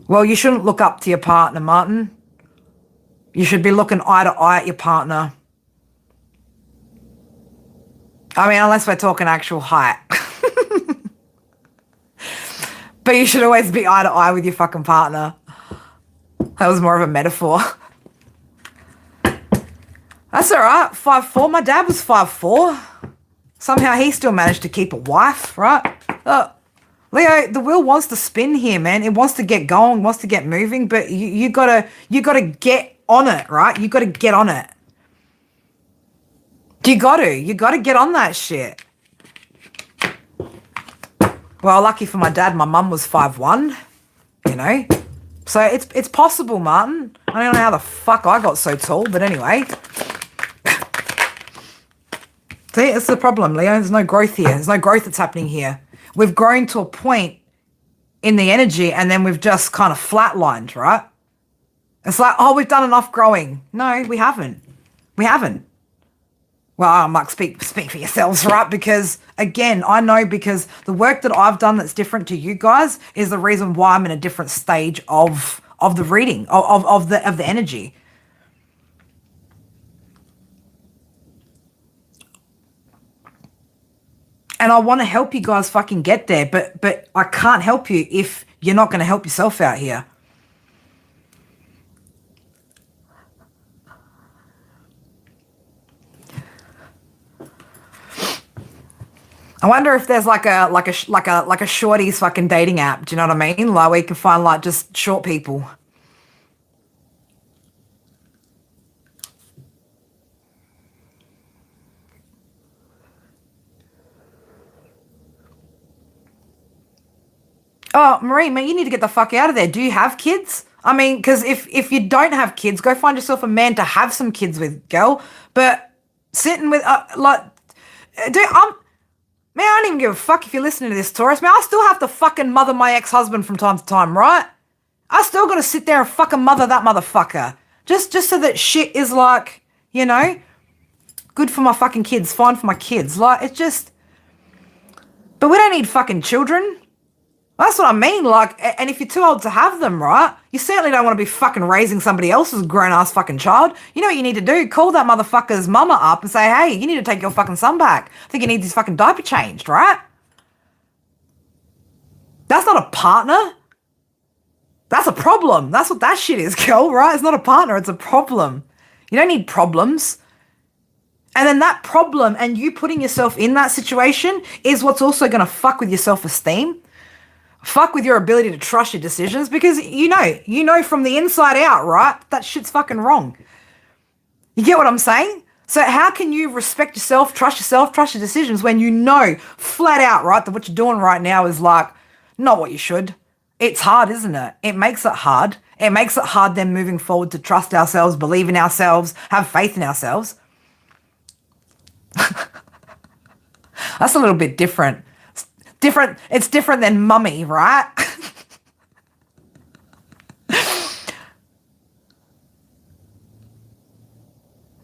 Well, you shouldn't look up to your partner, Martin. You should be looking eye to eye at your partner. I mean, unless we're talking actual height. But you should always be eye to eye with your fucking partner. That was more of a metaphor. That's all right. 5'4". My dad was 5'4". Somehow he still managed to keep a wife, right? Leo, the wheel wants to spin here, man. It wants to get going, wants to get moving, but you gotta get on it, right? You gotta get on it. You gotta get on that shit. Well, lucky for my dad, my mum was 5'1", you know? So it's possible, Martin. I don't know how the fuck I got so tall, but anyway. See, it's the problem, Leo. There's no growth here. There's no growth that's happening here. We've grown to a point in the energy and then we've just kind of flatlined, right? It's like, oh, we've done enough growing. No, we haven't. We haven't. Well, I'm like, speak for yourselves, right? Because, again, I know because the work that I've done that's different to you guys is the reason why I'm in a different stage of the reading, of the energy. And I want to help you guys fucking get there, but I can't help you if you're not going to help yourself out here. I wonder if there's like a shorty's fucking dating app. Do you know what I mean? Like where you can find like just short people. Oh, Marie, man, you need to get the fuck out of there. Do you have kids? I mean, because if you don't have kids, go find yourself a man to have some kids with, girl. But sitting with dude, man, I don't even give a fuck if you're listening to this, Taurus. Man, I still have to fucking mother my ex-husband from time to time, right? I still gotta sit there and fucking mother that motherfucker. Just so that shit is like, you know, good for my fucking kids, fine for my kids. Like, it's just... But we don't need fucking children. That's what I mean, like, and if you're too old to have them, right, you certainly don't want to be fucking raising somebody else's grown-ass fucking child. You know what you need to do? Call that motherfucker's mama up and say, hey, you need to take your fucking son back. I think he needs his fucking diaper changed, right? That's not a partner. That's a problem. That's what that shit is, girl, right? It's not a partner, it's a problem. You don't need problems. And then that problem and you putting yourself in that situation is what's also going to fuck with your self-esteem. Fuck with your ability to trust your decisions because you know from the inside out, right? That shit's fucking wrong. You get what I'm saying? So how can you respect yourself, trust your decisions when you know flat out, right, that what you're doing right now is like not what you should. It's hard, isn't it? It makes it hard. It makes it hard then moving forward to trust ourselves, believe in ourselves, have faith in ourselves. That's a little bit different. It's different than mummy, right?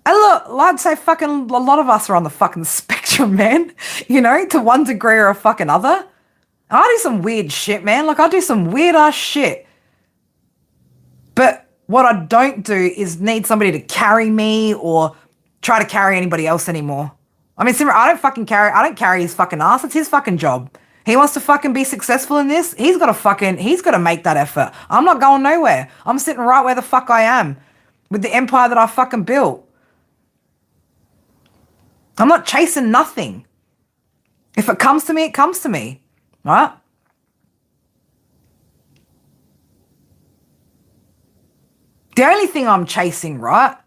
And look, I'd say fucking a lot of us are on the fucking spectrum, man. You know, to one degree or a fucking other. I do some weird shit, man. Like, I do some weird ass shit. But what I don't do is need somebody to carry me or try to carry anybody else anymore. I mean, I don't carry his fucking ass. It's his fucking job. He wants to fucking be successful in this. He's got to make that effort. I'm not going nowhere. I'm sitting right where the fuck I am with the empire that I fucking built. I'm not chasing nothing. If it comes to me, it comes to me, right? The only thing I'm chasing, right,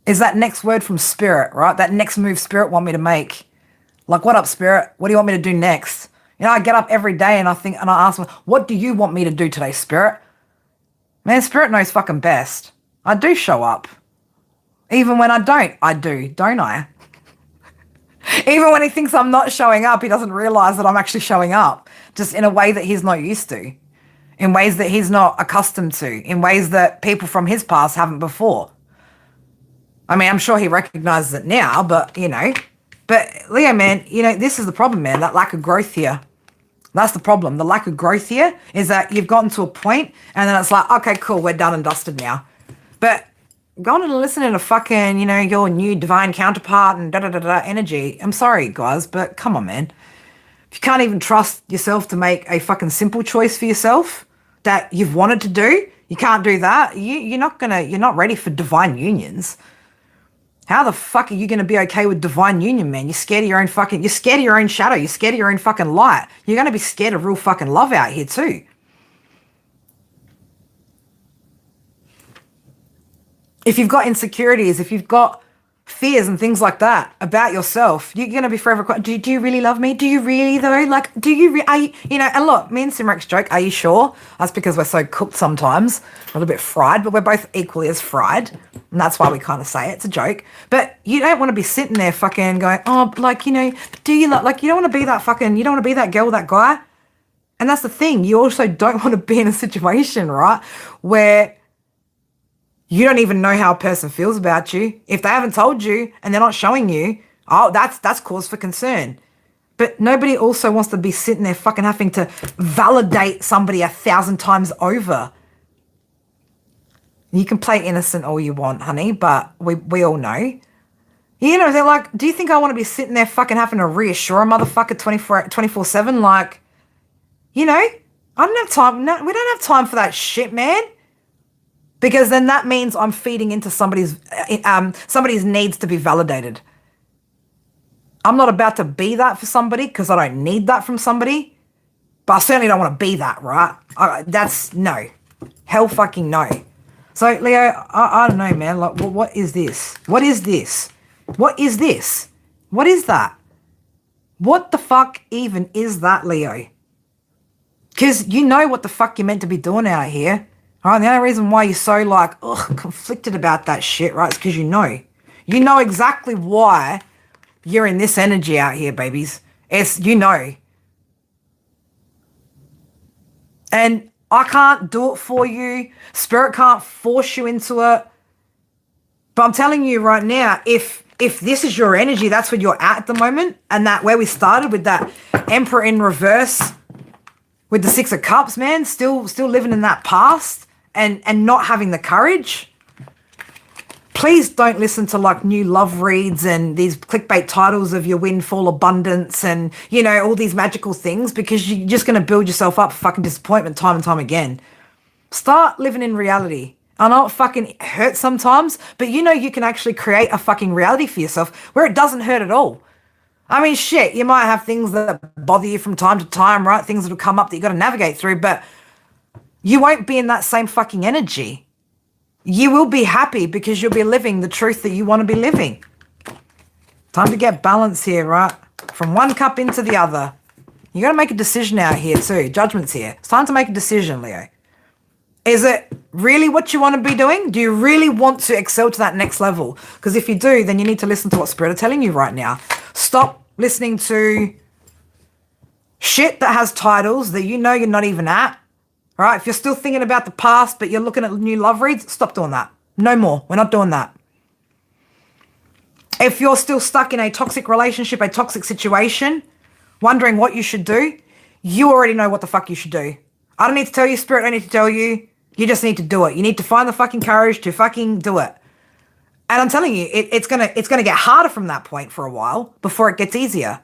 is that next word from Spirit, right? That next move Spirit want me to make. Like, what up, Spirit? What do you want me to do next? You know, I get up every day and I ask them, what do you want me to do today, Spirit? Man, Spirit knows fucking best. I do show up. Even when I don't I? Even when he thinks I'm not showing up, he doesn't realize that I'm actually showing up, just in a way that he's not used to, in ways that he's not accustomed to, in ways that people from his past haven't before. I mean, I'm sure he recognizes it now, but, you know. But, Leo, man, you know, this is the problem, man, that lack of growth here. That's the problem. The lack of growth here is that you've gotten to a point and then it's like, okay, cool, we're done and dusted now. But going and listening to fucking, you know, your new divine counterpart and da-da-da-da energy, I'm sorry, guys, but come on, man. If you can't even trust yourself to make a fucking simple choice for yourself that you've wanted to do, you can't do that, you're not ready for divine unions. How the fuck are you going to be okay with divine union, man? You're scared of your own fucking, you're scared of your own shadow. You're scared of your own fucking light. You're going to be scared of real fucking love out here too. If you've got insecurities, if you've got fears and things like that about yourself, you're going to be forever do you really love me? Do you really though? Like, do you, are you, you know, and look, me and Simrek's joke, are you sure? That's because we're so cooked sometimes, a little bit fried, but we're both equally as fried. And that's why we kind of say it. It's a joke. But you don't want to be sitting there fucking going, oh, like, you know, do you like, you don't want to be that fucking, you don't want to be that girl, that guy. And that's the thing. You also don't want to be in a situation, right, where you don't even know how a person feels about you. If they haven't told you and they're not showing you, oh, that's cause for concern. But nobody also wants to be sitting there fucking having to validate somebody 1,000 times over. You can play innocent all you want, honey, but we all know. You know, they're like, do you think I want to be sitting there fucking having to reassure a motherfucker 24/7? Like, you know, I don't have time. No, we don't have time for that shit, man. Because then that means I'm feeding into somebody's needs to be validated. I'm not about to be that for somebody because I don't need that from somebody. But I certainly don't want to be that, right? That's no. Hell fucking no. So, Leo, I don't know, man. Like, what is this? What is this? What is this? What is that? What the fuck even is that, Leo? Because you know what the fuck you're meant to be doing out here. All right, the only reason why you're so, like, conflicted about that shit, right, is because you know. You know exactly why you're in this energy out here, babies. You know. And I can't do it for you. Spirit can't force you into it. But I'm telling you right now, if this is your energy, that's where you're at the moment, and that where we started with that Emperor in reverse with the Six of Cups, man, still living in that past. And not having the courage, please don't listen to like new love reads and these clickbait titles of your windfall abundance and, you know, all these magical things, because you're just going to build yourself up for fucking disappointment time and time again. Start living in reality. I know it fucking hurts sometimes, but you know you can actually create a fucking reality for yourself where it doesn't hurt at all. I mean, shit, you might have things that bother you from time to time, right? Things that will come up that you got to navigate through, but you won't be in that same fucking energy. You will be happy because you'll be living the truth that you want to be living. Time to get balance here, right? From one cup into the other. You got to make a decision out here too. Judgment's here. It's time to make a decision, Leo. Is it really what you want to be doing? Do you really want to excel to that next level? Because if you do, then you need to listen to what Spirit are telling you right now. Stop listening to shit that has titles that you know you're not even at. All right, if you're still thinking about the past, but you're looking at new love reads, stop doing that. No more. We're not doing that. If you're still stuck in a toxic relationship, a toxic situation, wondering what you should do, you already know what the fuck you should do. I don't need to tell you, Spirit. I don't need to tell you. You just need to do it. You need to find the fucking courage to fucking do it. And I'm telling you, it's gonna get harder from that point for a while before it gets easier.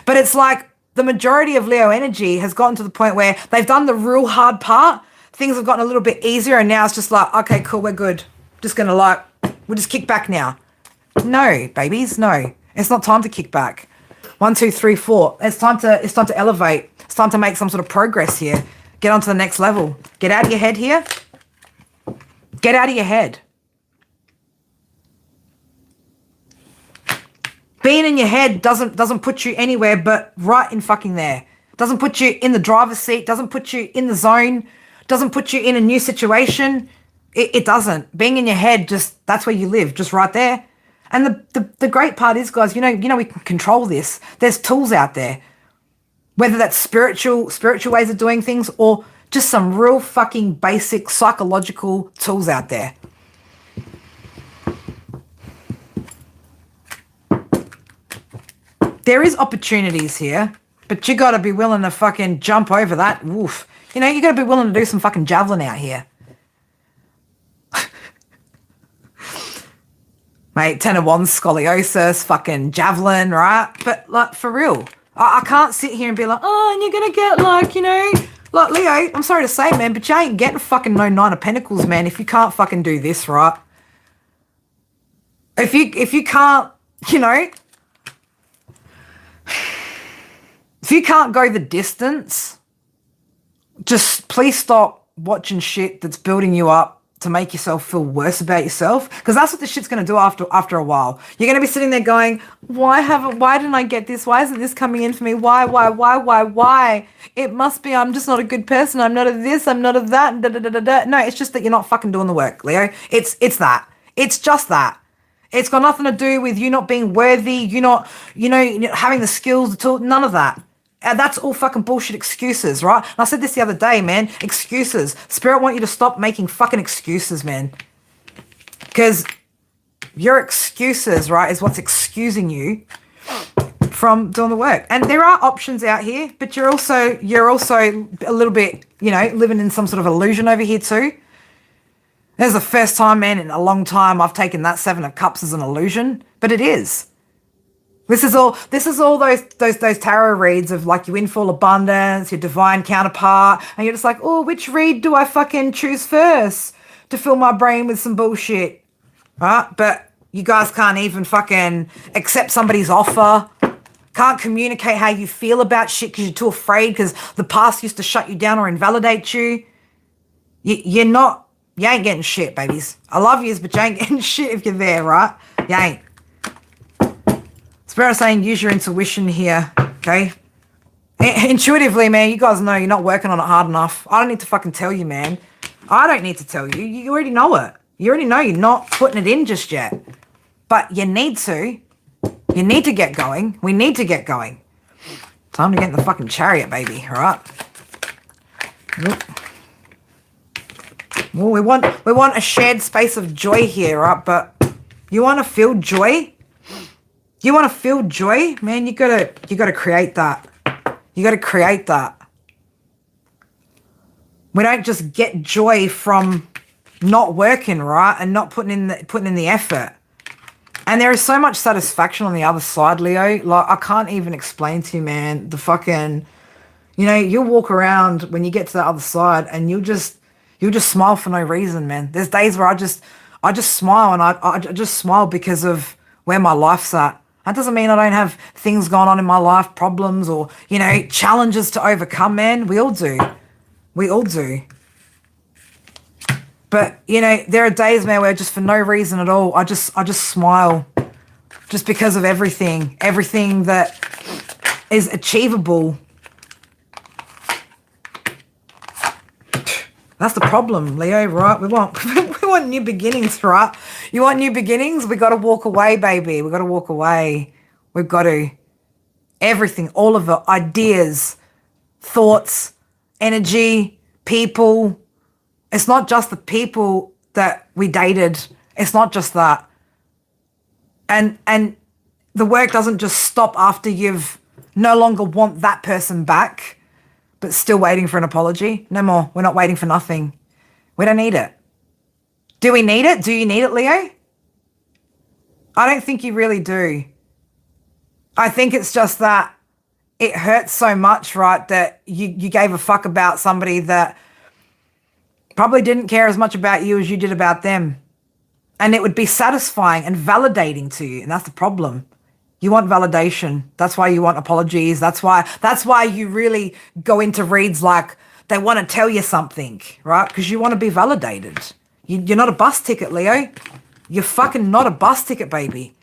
But it's like, the majority of Leo energy has gotten to the point where they've done the real hard part. Things have gotten a little bit easier, and now it's just like, okay, cool, we're good. Just gonna we'll just kick back now. No, babies, no. It's not time to kick back. 1, 2, 3, 4. It's time to elevate. It's time to make some sort of progress here. Get on to the next level. Get out of your head here. Get out of your head. Being in your head doesn't put you anywhere but right in fucking there. Doesn't put you in the driver's seat. Doesn't put you in the zone. Doesn't put you in a new situation. It doesn't. Being in your head, just that's where you live, just right there. And the great part is, guys, you know we can control this. There's tools out there, whether that's spiritual ways of doing things or just some real fucking basic psychological tools out there. There is opportunities here, but you got to be willing to fucking jump over that. Woof. You know, you got to be willing to do some fucking javelin out here. Mate, 10 of Wands, scoliosis, fucking javelin, right? But, like, for real, I can't sit here and be like, oh, and you're going to get, like, you know, like, Leo, I'm sorry to say, man, but you ain't getting fucking no 9 of Pentacles, man, if you can't fucking do this, right? If you can't, you know, if you can't go the distance, just please stop watching shit that's building you up to make yourself feel worse about yourself, because that's what this shit's going to do after a while. You're going to be sitting there going, why didn't I get this? Why isn't this coming in for me? Why? It must be I'm just not a good person. I'm not a this, I'm not a that. Da, da, da, da, da. No, it's just that you're not fucking doing the work, Leo. It's that. It's just that. It's got nothing to do with you not being worthy, you not, having the skills, the tool, none of that. And that's all fucking bullshit excuses, right? And I said this the other day, man. Excuses. Spirit want you to stop making fucking excuses, man. Because your excuses, right, is what's excusing you from doing the work. And there are options out here, but you're also a little bit, living in some sort of illusion over here too. This is the first time, man, in a long time I've taken that Seven of Cups as an illusion, but it is. This is all those tarot reads of like your windfall abundance, your divine counterpart, and you're just like, oh, which read do I fucking choose first to fill my brain with some bullshit, right? But you guys can't even fucking accept somebody's offer, can't communicate how you feel about shit because you're too afraid because the past used to shut you down or invalidate you. You ain't getting shit, babies. I love yous, but you ain't getting shit if you're there, right? You ain't. Spirit saying use your intuition here, okay? Intuitively, man, you guys know you're not working on it hard enough. I don't need to fucking tell you, man. I don't need to tell you. You already know it. You already know you're not putting it in just yet. But you need to. You need to get going. We need to get going. Time to get in the fucking chariot, baby, all right? Well, we want a shared space of joy here, right? But you want to feel joy? You want to feel joy, man, you gotta create that. You gotta create that. We don't just get joy from not working, right? And not putting in the effort. And there is so much satisfaction on the other side, Leo. Like, I can't even explain to you, man, the fucking, you'll walk around when you get to the other side and you'll just smile for no reason, man. There's days where I just smile, and I just smile because of where my life's at. That doesn't mean I don't have things going on in my life, problems or, challenges to overcome, man. We all do. We all do. But, there are days, man, where just for no reason at all, I just smile just because of everything that is achievable. That's the problem, Leo, right? We want new beginnings, right? You want new beginnings? We got to walk away, baby. We got to walk away. We've got to. Everything, all of it, ideas, thoughts, energy, people. It's not just the people that we dated. It's not just that. And the work doesn't just stop after you've no longer want that person back, but still waiting for an apology. No more. We're not waiting for nothing. We don't need it. Do we need it? Do you need it, Leo? I don't think you really do. I think it's just that it hurts so much, right, that you gave a fuck about somebody that probably didn't care as much about you as you did about them. And it would be satisfying and validating to you, and that's the problem. You want validation. That's why you want apologies. That's why you really go into reads like they want to tell you something, right? Because you want to be validated. You're not a bus ticket, Leo. You're fucking not a bus ticket, baby.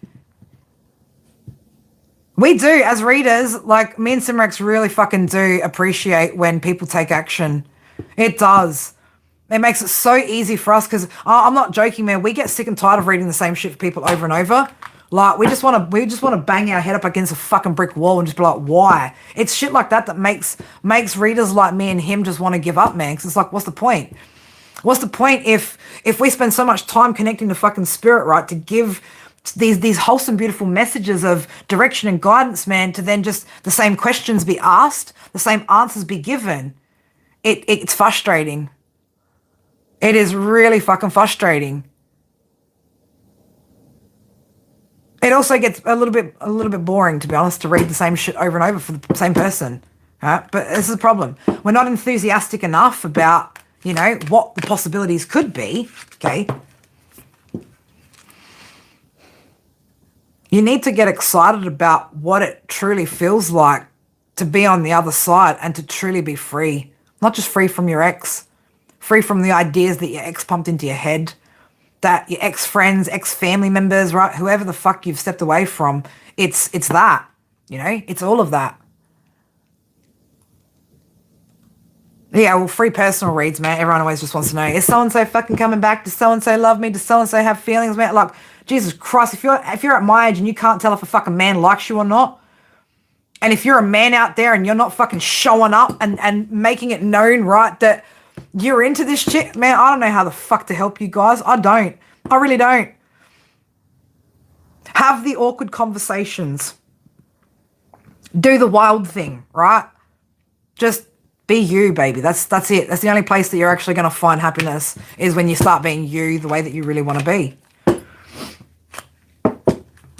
We do, as readers, like me and Simrex really fucking do appreciate when people take action. It does. It makes it so easy for us because I'm not joking, man. We get sick and tired of reading the same shit for people over and over. Like, we just want to bang our head up against a fucking brick wall and just be like, why? It's shit like that makes readers like me and him just want to give up, man. Because it's like, what's the point? What's the point if we spend so much time connecting to fucking spirit, right, to give these wholesome, beautiful messages of direction and guidance, man, to then just the same questions be asked, the same answers be given? It's frustrating. It is really fucking frustrating. It also gets a little bit boring, to be honest, to read the same shit over and over for the same person, right? But this is the problem. We're not enthusiastic enough about, what the possibilities could be, okay? You need to get excited about what it truly feels like to be on the other side and to truly be free. Not just free from your ex, free from the ideas that your ex pumped into your head, that your ex-friends, ex-family members, right? Whoever the fuck you've stepped away from, it's that, it's all of that. Yeah, well, free personal reads, man. Everyone always just wants to know, is so-and-so fucking coming back? Does so-and-so love me? Does so-and-so have feelings, man? Like, Jesus Christ, if you're at my age and you can't tell if a fucking man likes you or not, and if you're a man out there and you're not fucking showing up and making it known, right, that you're into this shit, man, I don't know how the fuck to help you guys. I don't. I really don't. Have the awkward conversations. Do the wild thing, right? Just be you, baby. That's it. That's the only place that you're actually going to find happiness is when you start being you the way that you really want to be.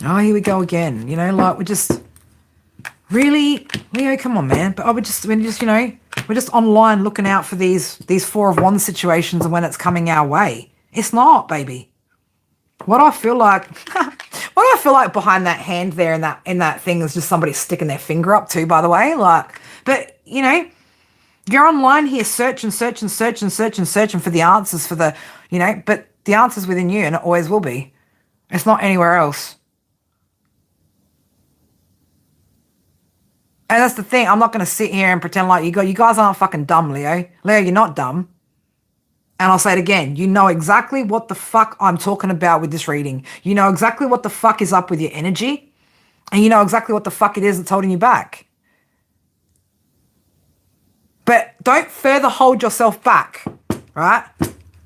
Oh, here we go again. Like we're just really, Leo, come on, man. But we're just online looking out for these Four of Wands situations and when it's coming our way. It's not, baby. What I feel like behind that hand there in that thing is just somebody sticking their finger up too, by the way. Like, but you're online here searching for the answers for the, but the answer's within you and it always will be. It's not anywhere else. And that's the thing. I'm not going to sit here and pretend like you guys aren't fucking dumb, Leo. Leo, you're not dumb. And I'll say it again. You know exactly what the fuck I'm talking about with this reading. You know exactly what the fuck is up with your energy. And you know exactly what the fuck it is that's holding you back. But don't further hold yourself back, right?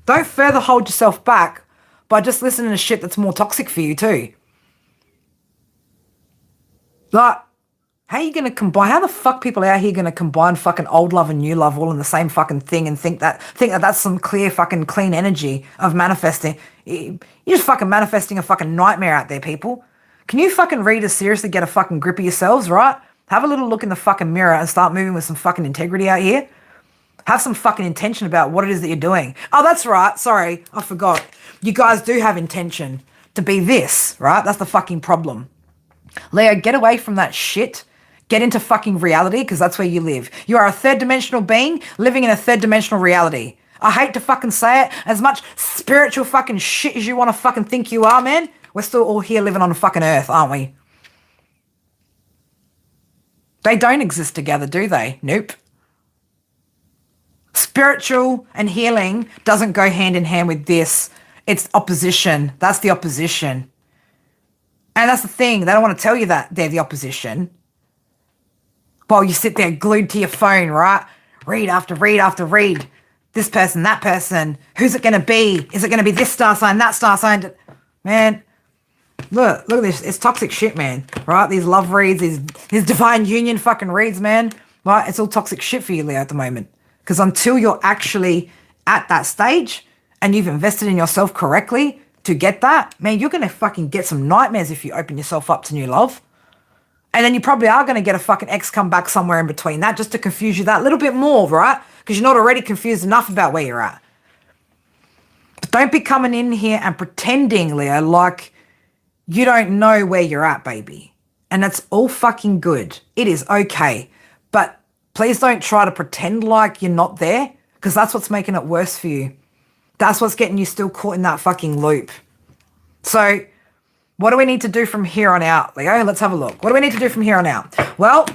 Don't further hold yourself back by just listening to shit that's more toxic for you too. Like, how the fuck people out here going to combine fucking old love and new love all in the same fucking thing and think that that's some clear fucking clean energy of manifesting? You're just fucking manifesting a fucking nightmare out there, people. Can you fucking readers seriously get a fucking grip of yourselves, right? Have a little look in the fucking mirror and start moving with some fucking integrity out here. Have some fucking intention about what it is that you're doing. Oh, that's right. Sorry, I forgot. You guys do have intention to be this, right? That's the fucking problem. Leo, get away from that shit. Get into fucking reality because that's where you live. You are a third dimensional being living in a third dimensional reality. I hate to fucking say it. As much spiritual fucking shit as you want to fucking think you are, man, we're still all here living on fucking Earth, aren't we? They don't exist together, do they? Nope. Spiritual and healing doesn't go hand in hand with this. It's opposition. That's the opposition. And that's the thing. They don't want to tell you that they're the opposition. While you sit there glued to your phone, right? Read after read after read. This person, that person. Who's it going to be? Is it going to be this star sign, that star sign? Man, look at this. It's toxic shit, man. Right? These love reads, these divine union fucking reads, man. Right? It's all toxic shit for you, Leo, at the moment. Because until you're actually at that stage and you've invested in yourself correctly to get that, man, you're going to fucking get some nightmares if you open yourself up to new love. And then you probably are going to get a fucking ex come back somewhere in between that just to confuse you that little bit more, right? Because you're not already confused enough about where you're at. But don't be coming in here and pretending, Leo, like you don't know where you're at, baby. And that's all fucking good. It is okay. But please don't try to pretend like you're not there because that's what's making it worse for you. That's what's getting you still caught in that fucking loop. So what do we need to do from here on out, Leo? Let's have a look. What do we need to do from here on out? Well,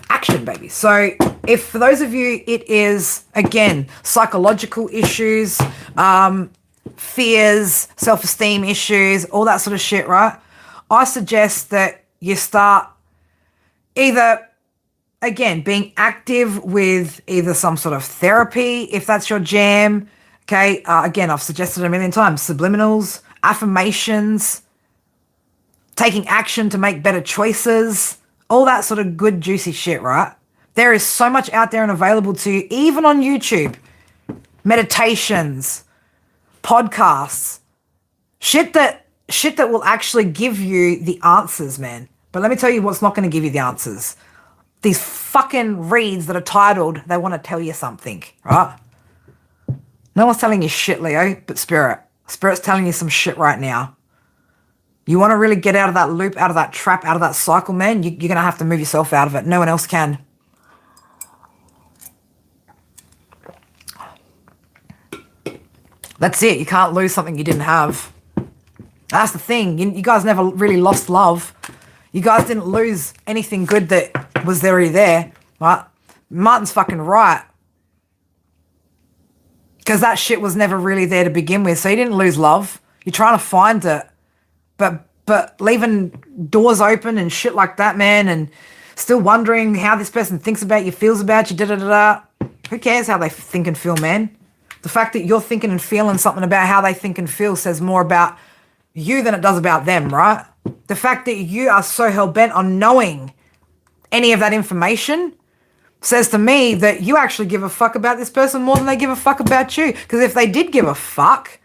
action, baby. So if for those of you, it is, again, psychological issues, fears, self-esteem issues, all that sort of shit, right? I suggest that you start either, again, being active with either some sort of therapy, if that's your jam. Okay, again, I've suggested it a million times, subliminals, affirmations, taking action to make better choices, all that sort of good, juicy shit, right? There is so much out there and available to you, even on YouTube. Meditations, podcasts, shit that will actually give you the answers, man. But let me tell you what's not going to give you the answers. These fucking reads that are titled, they want to tell you something, right? No one's telling you shit, Leo, but Spirit. Spirit's telling you some shit right now. You want to really get out of that loop, out of that trap, out of that cycle, man, you're going to have to move yourself out of it. No one else can. That's it. You can't lose something you didn't have. That's the thing. You guys never really lost love. You guys didn't lose anything good that was already there, right? Martin's fucking right. Because that shit was never really there to begin with. So you didn't lose love. You're trying to find it. But leaving doors open and shit like that, man, and still wondering how this person thinks about you, feels about you, da-da-da-da. Who cares how they think and feel, man? The fact that you're thinking and feeling something about how they think and feel says more about you than it does about them, right? The fact that you are so hell-bent on knowing any of that information says to me that you actually give a fuck about this person more than they give a fuck about you. Because if they did give a fuck,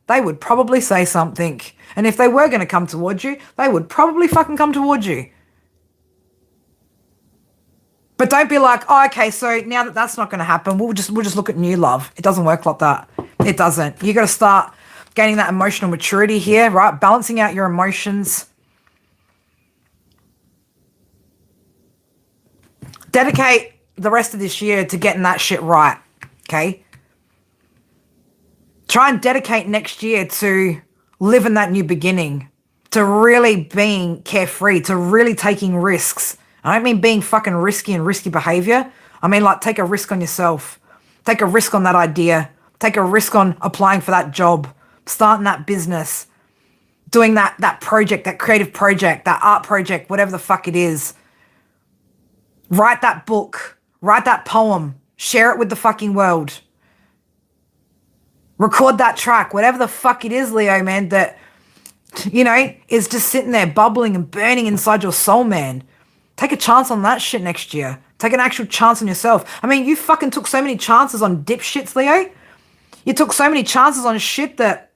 they would probably say something. And if they were going to come towards you, they would probably fucking come towards you. But don't be like, oh, okay, so now that that's not going to happen, we'll just look at new love. It doesn't work like that. It doesn't. You got to start gaining that emotional maturity here, right? Balancing out your emotions. Dedicate the rest of this year to getting that shit right, okay? Try and dedicate next year to living that new beginning, to really being carefree, to really taking risks. I don't mean being fucking risky and risky behavior. I mean like take a risk on yourself. Take a risk on that idea. Take a risk on applying for that job, starting that business, doing that project, that creative project, that art project, whatever the fuck it is. Write that book. Write that poem. Share it with the fucking world. Record that track, whatever the fuck it is, Leo, man, that, you know, is just sitting there bubbling and burning inside your soul, man. Take a chance on that shit next year. Take an actual chance on yourself. I mean, you fucking took so many chances on dipshits, Leo. You took so many chances on shit that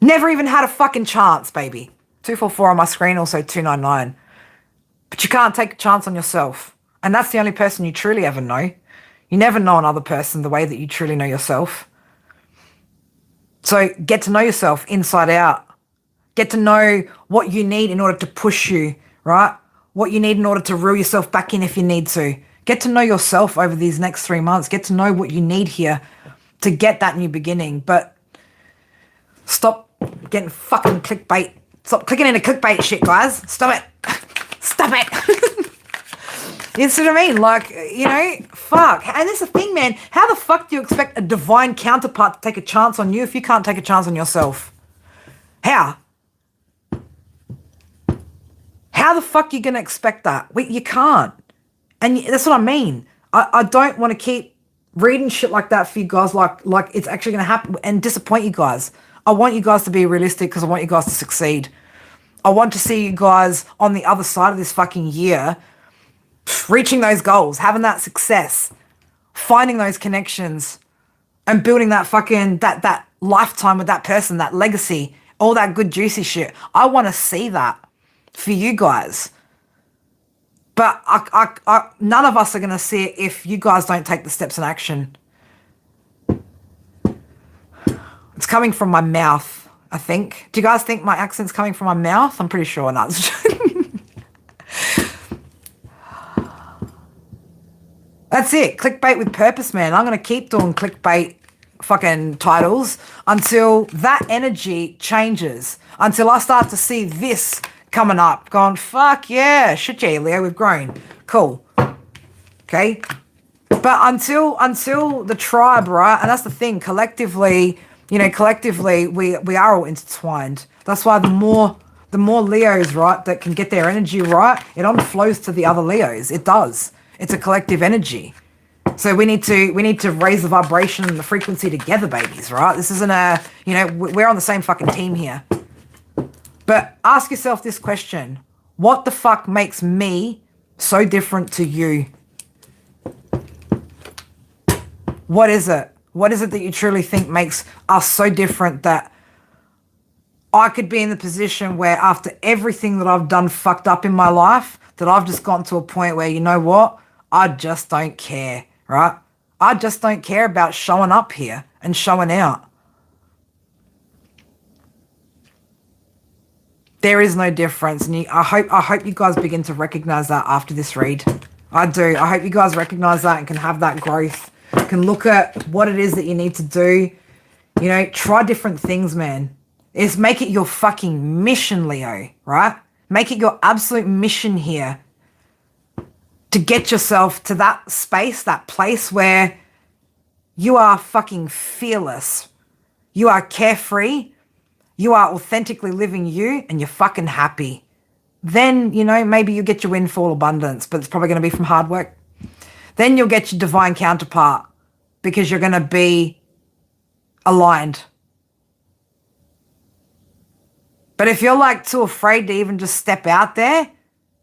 never even had a fucking chance, baby. 244 on my screen, also 299. But you can't take a chance on yourself. And that's the only person you truly ever know. You never know another person the way that you truly know yourself. So get to know yourself inside out. Get to know what you need in order to push you, right? What you need in order to reel yourself back in if you need to. Get to know yourself over these next 3 months. Get to know what you need here to get that new beginning. But stop getting fucking clickbait. Stop clicking into clickbait shit, guys. Stop it. Stop it. You see what I mean? Like, you know, fuck. And that's the thing, man. How the fuck do you expect a divine counterpart to take a chance on you if you can't take a chance on yourself? How? How the fuck are you going to expect that? You can't. And that's what I mean. I don't want to keep reading shit like that for you guys like it's actually going to happen and disappoint you guys. I want you guys to be realistic because I want you guys to succeed. I want to see you guys on the other side of this fucking year reaching those goals, having that success, finding those connections and building that fucking, that lifetime with that person, that legacy, all that good juicy shit. I want to see that for you guys. But none of us are going to see it if you guys don't take the steps in action. It's coming from my mouth, I think. Do you guys think my accent's coming from my mouth? I'm pretty sure not. That's it. Clickbait with purpose, man. I'm going to keep doing clickbait fucking titles until that energy changes. Until I start to see this coming up. Going, fuck yeah. Shit, yeah, Leo, we've grown. Cool. Okay? But until the tribe, right? And that's the thing. Collectively, you know, we are all intertwined. That's why the more Leos, right, that can get their energy right, it on flows to the other Leos. It does. It's a collective energy. So we need to raise the vibration and the frequency together, babies, right? This isn't we're on the same fucking team here. But ask yourself this question. What the fuck makes me so different to you? What is it? What is it that you truly think makes us so different that I could be in the position where after everything that I've done fucked up in my life, that I've just gotten to a point where, you know what? I just don't care, right? I just don't care about showing up here and showing out. There is no difference. And I hope you guys begin to recognize that after this read. I do. I hope you guys recognize that and can have that growth. Can look at what it is that you need to do. You know, try different things, man. Make it your fucking mission, Leo, right? Make it your absolute mission here to get yourself to that space, that place where you are fucking fearless. You are carefree. You are authentically living you and you're fucking happy. Then, you know, maybe you get your windfall abundance, but it's probably going to be from hard work. Then you'll get your divine counterpart because you're going to be aligned. But if you're like too afraid to even just step out there,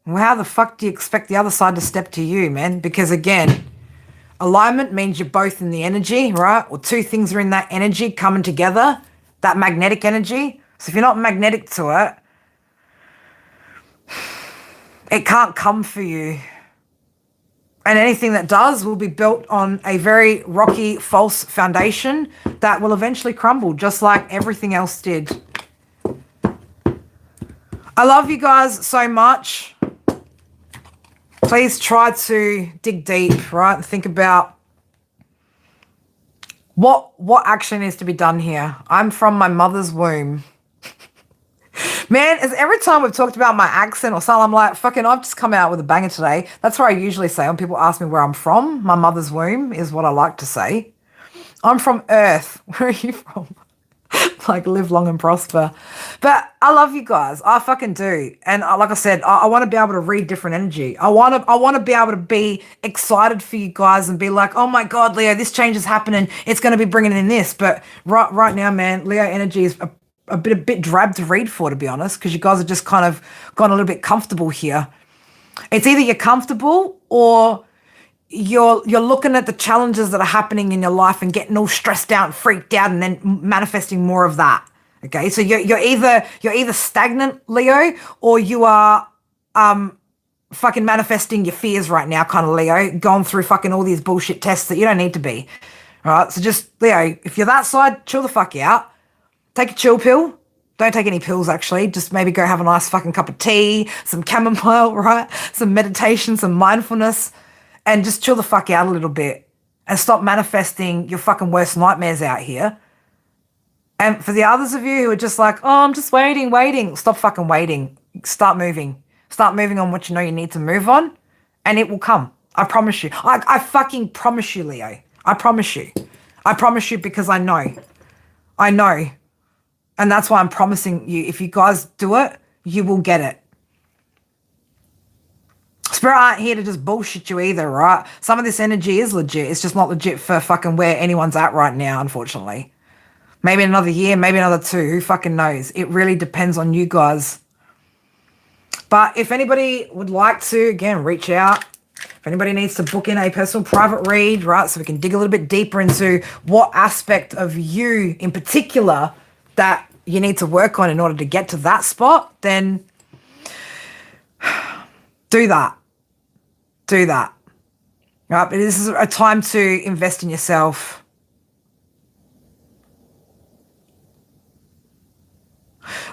well, how the fuck do you expect the other side to step to you, man? Because again, alignment means you're both in the energy, right? Or two things are in that energy coming together, that magnetic energy. So if you're not magnetic to it, it can't come for you. And anything that does will be built on a very rocky, false foundation that will eventually crumble, just like everything else did. I love you guys so much. Please try to dig deep, right? And think about what action is to be done here. I'm from my mother's womb. Man, every time we've talked about my accent or something, I'm like, fucking, I've just come out with a banger today. That's what I usually say when people ask me where I'm from. My mother's womb is what I like to say. I'm from Earth. Where are you from? Like, live long and prosper. But I love you guys. I fucking do. And like I said, I want to be able to read different energy. I want to be able to be excited for you guys and be like, oh my God, Leo, this change is happening. It's going to be bringing in this. But right now, man, Leo energy is a bit drab to read for, to be honest, because you guys are just kind of gone a little bit comfortable here. It's either you're comfortable or you're looking at the challenges that are happening in your life and getting all stressed out and freaked out and then manifesting more of that. Okay, so you're either stagnant, Leo, or you are fucking manifesting your fears right now, kind of Leo, going through fucking all these bullshit tests that you don't need to be. All right, so just Leo, if you're that side, chill the fuck out. Take a chill pill. Don't take any pills, actually. Just maybe go have a nice fucking cup of tea, some chamomile, right? Some meditation, some mindfulness, and just chill the fuck out a little bit and stop manifesting your fucking worst nightmares out here. And for the others of you who are just like, oh, I'm just waiting. Stop fucking waiting. Start moving. Start moving on what you know you need to move on, and it will come. I promise you. I fucking promise you, Leo. I promise you. I promise you because I know. I know. And that's why I'm promising you, if you guys do it, you will get it. Spirit aren't here to just bullshit you either, right? Some of this energy is legit. It's just not legit for fucking where anyone's at right now, unfortunately. Maybe another year, maybe another 2. Who fucking knows? It really depends on you guys. But if anybody would like to, again, reach out. If anybody needs to book in a personal private read, right, so we can dig a little bit deeper into what aspect of you in particular that you need to work on in order to get to that spot, then do that. Do that. Right? But this is a time to invest in yourself.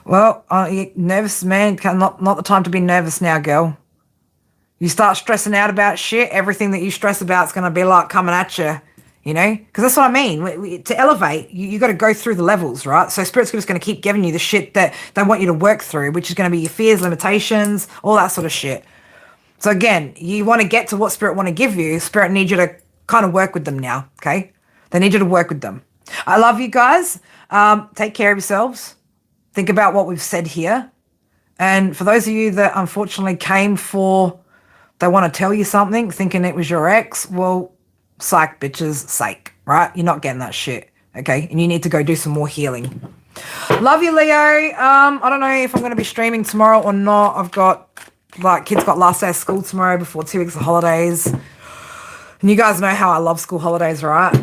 Well, you're nervous, man. Not the time to be nervous now, girl. You start stressing out about shit, everything that you stress about is going to be like coming at you, you know? Because that's what I mean. To elevate, you got to go through the levels, right? So Spirit's just going to keep giving you the shit that they want you to work through, which is going to be your fears, limitations, all that sort of shit. So again, you want to get to what Spirit want to give you. Spirit needs you to kind of work with them now, okay? They need you to work with them. I love you guys. Take care of yourselves. Think about what we've said here. And for those of you that unfortunately came for, they want to tell you something thinking it was your ex, well, psych, bitches, sake, right? You're not getting that shit, okay? And you need to go do some more healing. Love you, Leo. I don't know if I'm going to be streaming tomorrow or not. I've got, like, kids got last day of school tomorrow before 2 weeks of holidays. And you guys know how I love school holidays, right?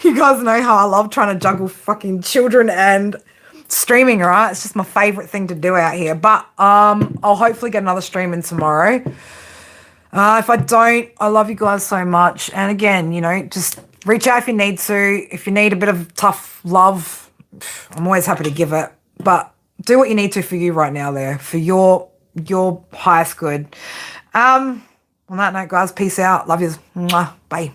You guys know how I love trying to juggle fucking children and streaming, right? It's just my favorite thing to do out here. But I'll hopefully get another stream in tomorrow. If I don't, I love you guys so much. And again, you know, just reach out if you need to. If you need a bit of tough love, I'm always happy to give it. But do what you need to for you right now there, for your highest good. On that note, guys, peace out. Love you. Mwah. Bye.